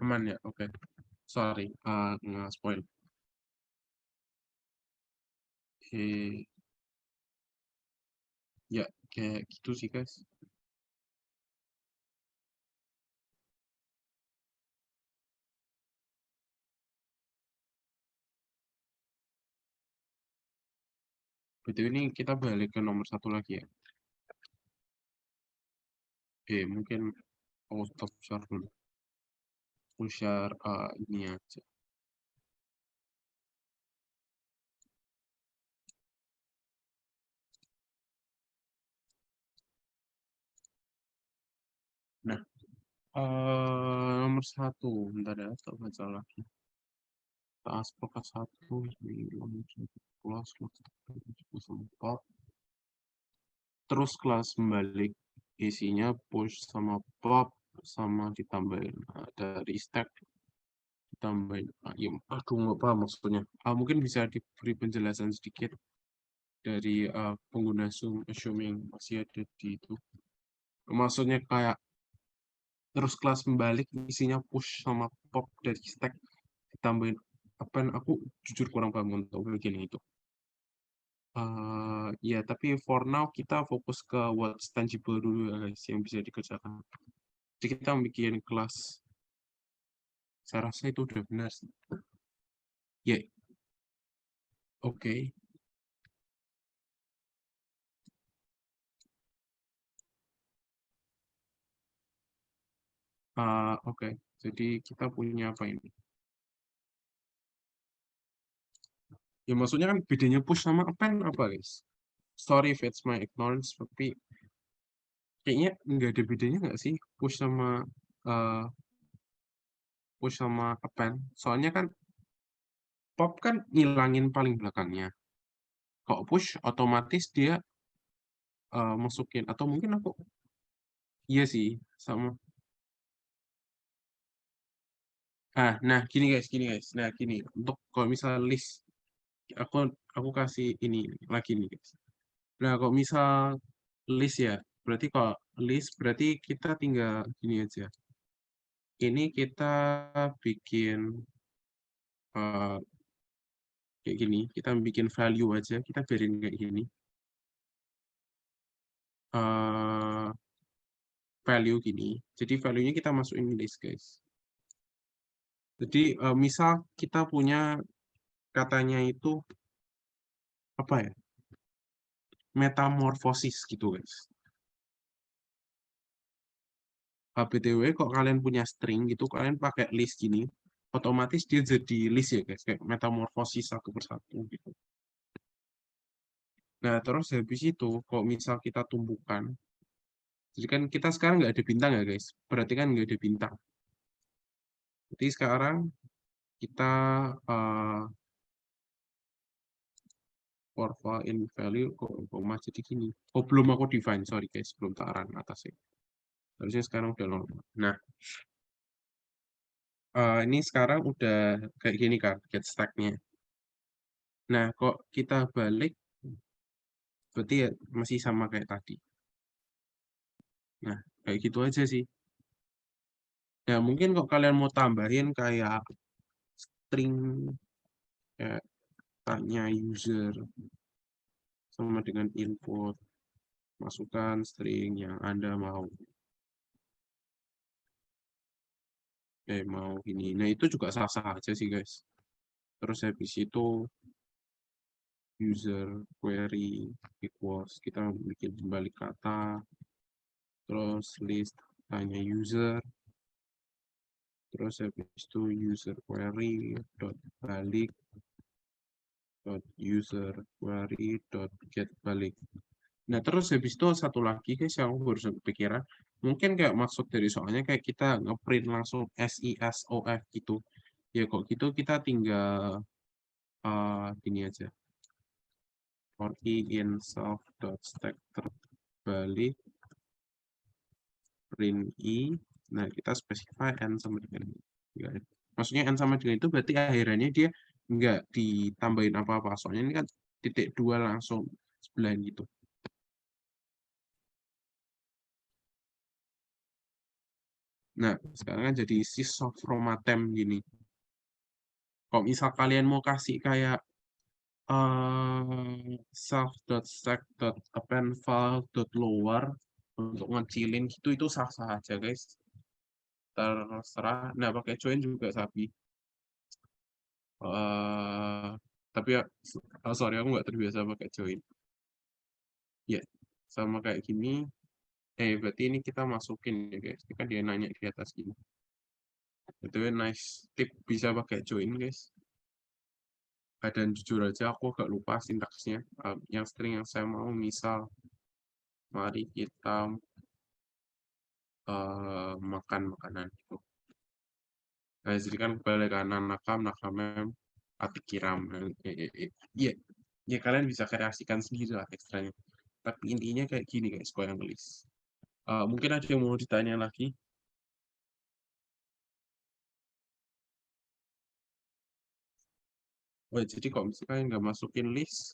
Aman ya, oke. Sorry, nge-spoil. Ya, kayak gitu sih, guys. BTW ini kita balik ke nomor 1 lagi ya. Mungkin aku stop share dulu. Aku share ini aja. Nah, nomor 1. Bentar ya, tak baca lagi. Aspek ke-1, kelas, terus kelas membalik, isinya push sama pop, sama ditambahin dari stack, ditambahin aduh nggak paham maksudnya. Mungkin bisa diberi penjelasan sedikit dari pengguna Zoom yang masih ada di itu. Maksudnya kayak terus kelas membalik, isinya push sama pop dari stack, ditambahin apa, aku jujur kurang paham untuk bagian itu. Ya, tapi for now kita fokus ke what's tangible dulu ya guys, yang bisa dikerjakan. Jadi kita bikin kelas. Saya rasa itu udah benar sih. Ya, oke. Oke. Jadi kita punya apa ini? Ya maksudnya kan bedanya push sama append apa guys? Sorry if it's my ignorance, tapi kayaknya nggak ada bedanya nggak sih uh, push sama append? Soalnya kan pop kan ngilangin paling belakangnya. Kok push otomatis dia masukin, atau mungkin aku iya sih sama. Nah gini guys. Nah gini, untuk kalau misal list, aku aku kasih ini lagi nih guys. Nah kalau misal list ya, berarti kalau list berarti kita tinggal gini aja. Ini kita bikin eh, kayak gini, kita bikin value aja, kita biarin kayak gini. eh Value gini. Jadi value-nya kita masukin list guys. Jadi misal kita punya katanya itu apa ya? Metamorfosis gitu guys. BTW kok kalian punya string gitu, kalian pakai list gini, otomatis dia jadi list ya guys, kayak metamorfosis satu persatu gitu. Nah terus habis itu, kalau misal kita tumbuhkan, jadi kan kita sekarang nggak ada bintang ya guys, berarti kan nggak ada bintang. Jadi sekarang kita for in value kok masih jadi gini. Belum aku define, sorry guys, belum tak run atasnya. Harusnya sekarang udah normal. Nah, ini sekarang udah kayak gini kan, get stack-nya. Nah, kok kita balik, Berarti ya masih sama kayak tadi. Nah, kayak gitu aja sih. Ya, mungkin kok kalian mau tambahin kayak string, kayak tanya user, sama dengan input, masukkan string yang Anda mau ini. Nah, itu juga sah-sah aja sih, guys. Terus habis itu user query equals, kita bikin balik kata, terus list tanya user, terus habis itu user query dot balik dot user query dot get balik. Nah, terus habis itu satu lagi guys yang aku baru kepikiran, mungkin kayak maksud dari soalnya kayak kita ngeprint langsung SISOF gitu. Ya kok gitu kita tinggal gini aja. For i in self.stack terbalik print i. Nah, kita specify n sama dengan ya. Maksudnya n sama dengan itu berarti akhirannya dia nggak ditambahin apa-apa. Soalnya ini kan titik 2 langsung sebelahan gitu. Nah, sekarang kan jadi syssoft from gini. Kalau misal kalian mau kasih kayak self.stack.append file.lower untuk ngecilin gitu, itu sah-sah aja guys. Terserah. Nah, pakai join juga sapi. Tapi ya, sorry aku nggak terbiasa pakai join. Ya, sama kayak gini. Berarti ini kita masukin ya guys. Ini kan dia nanya di atas gini. Itu nice tip, bisa pakai join guys. Dan jujur aja aku agak lupa sintaksnya. Yang string yang saya mau misal, mari kita makan makanan gitu. Nah, jadi kan balik kanan nakamem atikiram. Iya, ya kalian bisa kreasikan sendiri lah ekstranya. Tapi intinya kayak gini guys, kalau yang nulis. Mungkin ada yang mau ditanya lagi. Oh, jadi kalau misalnya nggak masukin list,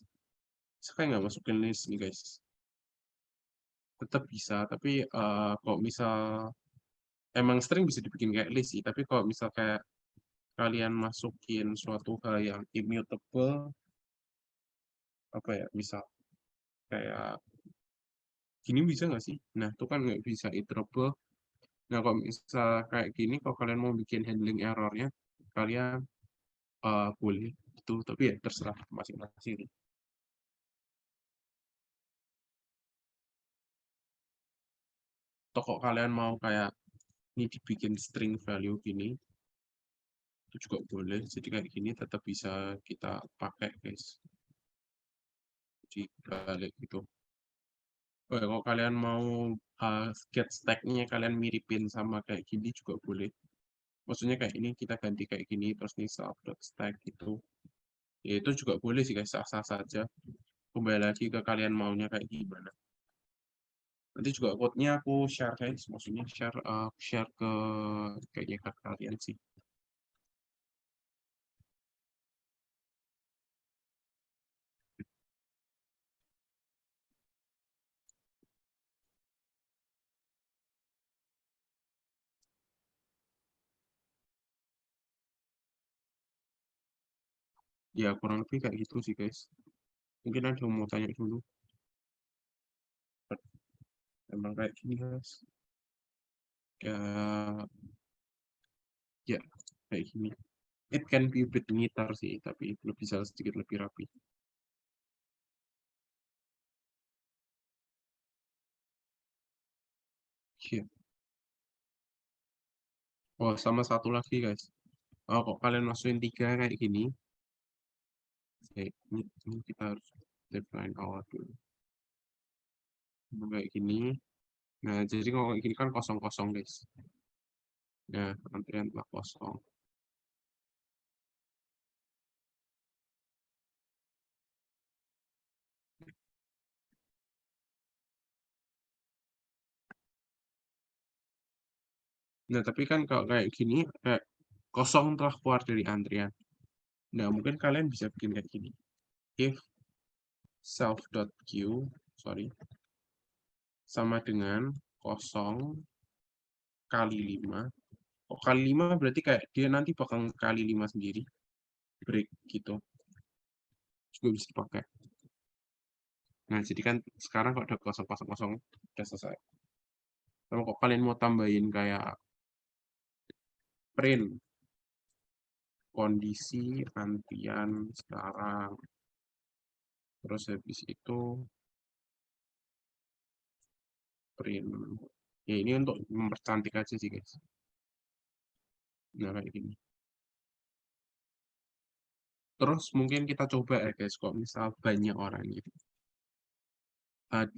saya nggak masukin list nih guys. Tetap bisa, tapi kalau misal emang string bisa dibikin kayak list sih, tapi kalau misal kayak kalian masukin suatu hal yang immutable, apa ya, misal kayak gini bisa nggak sih? Nah, itu kan nggak bisa iterable. Nah, kalau misal kayak gini, kalau kalian mau bikin handling errornya, kalian boleh itu, tapi ya terserah masing-masing. Atau kok kalian mau kayak ini dibikin string value gini, itu juga boleh. Jadi kayak gini tetap bisa kita pakai, guys. Di balik gitu. Oh, ya, kalau kalian mau get stack-nya kalian miripin sama kayak gini juga boleh. Maksudnya kayak ini kita ganti kayak gini terus nih stack gitu. Ya itu juga boleh sih guys, sah-sah saja. Kembali lagi ke kalian maunya kayak gimana. Nanti juga code-nya aku share guys, maksudnya share ke kayaknya ke kalian sih. Ya kurang lebih kayak gitu sih guys. Mungkin ada yang mau tanya dulu. Emang kayak gini guys. Ya, ya kayak gini. It can be a bit ngitar sih, tapi lebih bisa sedikit lebih rapi. Iya. Oh, sama satu lagi guys. Kok kalian masukin 3 kayak gini, ini kita harus define awal dulu. Kayak gini. Nah, jadi kalau kayak gini kan kosong-kosong guys. Nah, antrian telah kosong. Nah, tapi kan kalau kayak gini, kayak kosong telah keluar dari antrian. Nah, mungkin kalian bisa bikin kayak gini. If self.q, sorry, sama dengan 0 kali 5. Oh, kali 5 berarti kayak dia nanti bakal kali 5 sendiri. Break gitu. Juga bisa dipakai. Nah, jadi kan sekarang kalau udah kosong, udah selesai. Kalau kok kalian mau tambahin kayak print kondisi antrian sekarang, terus habis itu print. Ya ini untuk mempercantik aja sih guys. Nah kayak gini. Terus mungkin kita coba ya guys, kok misal banyak orang gitu.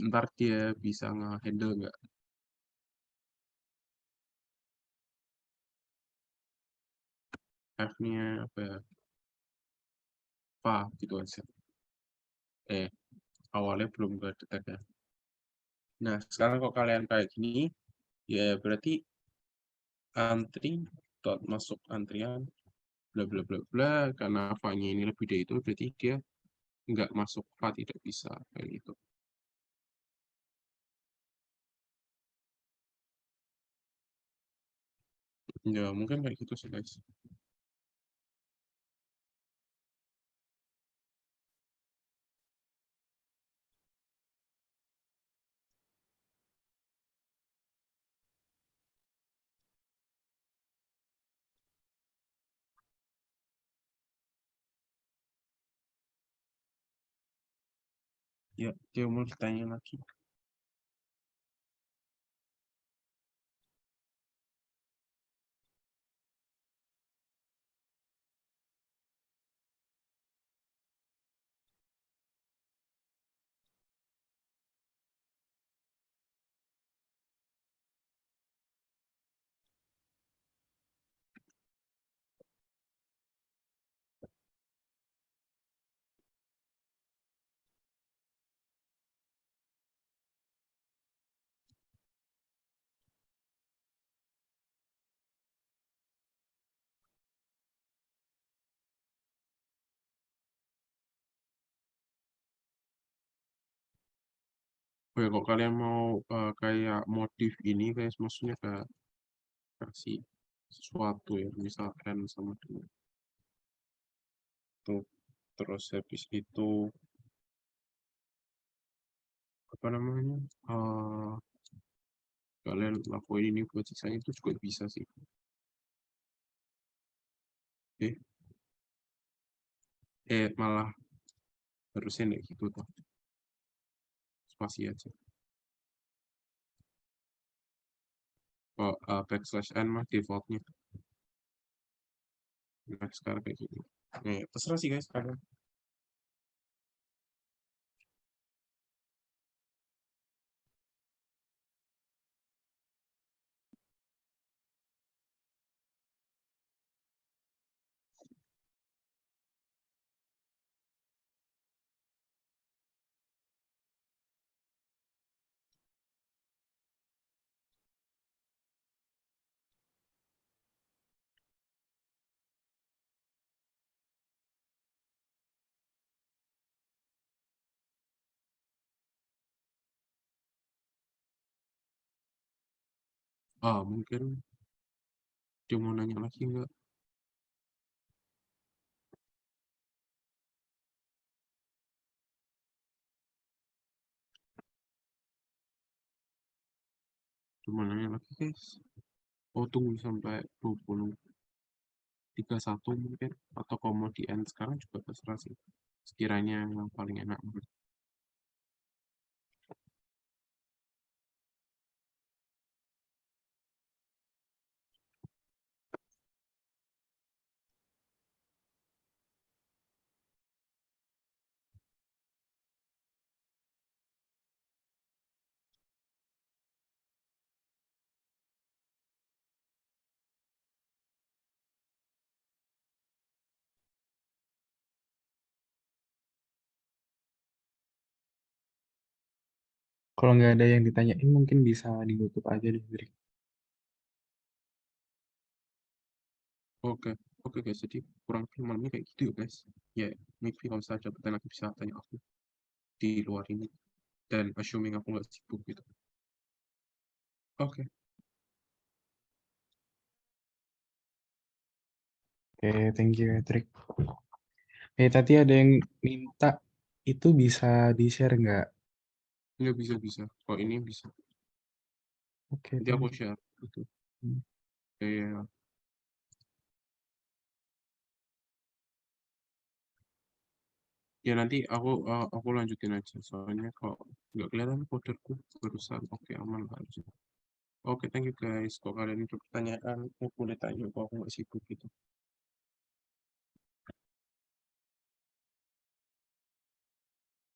Ntar dia bisa nge-handle nggak? F-nya apa ya? Apa gitu aja. Awalnya belum ke detect ya. Nah, sekarang kok kalian kayak gini, ya berarti antri dot masuk antrian bla bla bla bla, karena file-nya ini lebih dari itu berarti dia nggak masuk file, tidak bisa kayak gitu. Ya mungkin kayak gitu sih guys. Ya, dia mau ditanya lagi. Oh ya, kok kalian mau kayak modif ini guys, maksudnya kayak kasih sesuatu ya, misal N sama dengan itu, terus habis itu apa namanya, kalian lakuin ini buat sisanya itu juga bisa sih. eh malah harusnya kayak gitu tuh, spasi aja. Oh, \n mah defaultnya. Nah sekarang kayak gitu. Terserah sih guys kalian. Mungkin dia mau nanya lagi nggak? Dia mau nanya lagi guys. Oh, tunggu sampai 2031 mungkin, atau kalau mau di end sekarang juga terserah sih, sekiranya yang paling enak. Kalau nggak ada yang ditanyain mungkin bisa ditutup aja deh, Drik. Oke, oke guys, jadi kurang lebih malamnya kayak gitu ya guys. Ya, maybe kalau misalnya ada pertanyaan lagi bisa tanya aku. di luar ini. Dan assuming aku nggak sibuk gitu. Oke. Oke, thank you, Patrick. Tadi ada yang minta itu bisa di-share nggak? Nggak bisa. Kalau ini bisa. Oke, Nanti aku thank you. share. Gitu. Hmm. Kayak ya nanti aku lanjutin aja soalnya kalau nggak kelihatan folderku barusan. Oke, aman lah harusnya. Oke, thank you guys. Kalau kalian ada pertanyaan, boleh tanya kalau aku nggak sibuk gitu.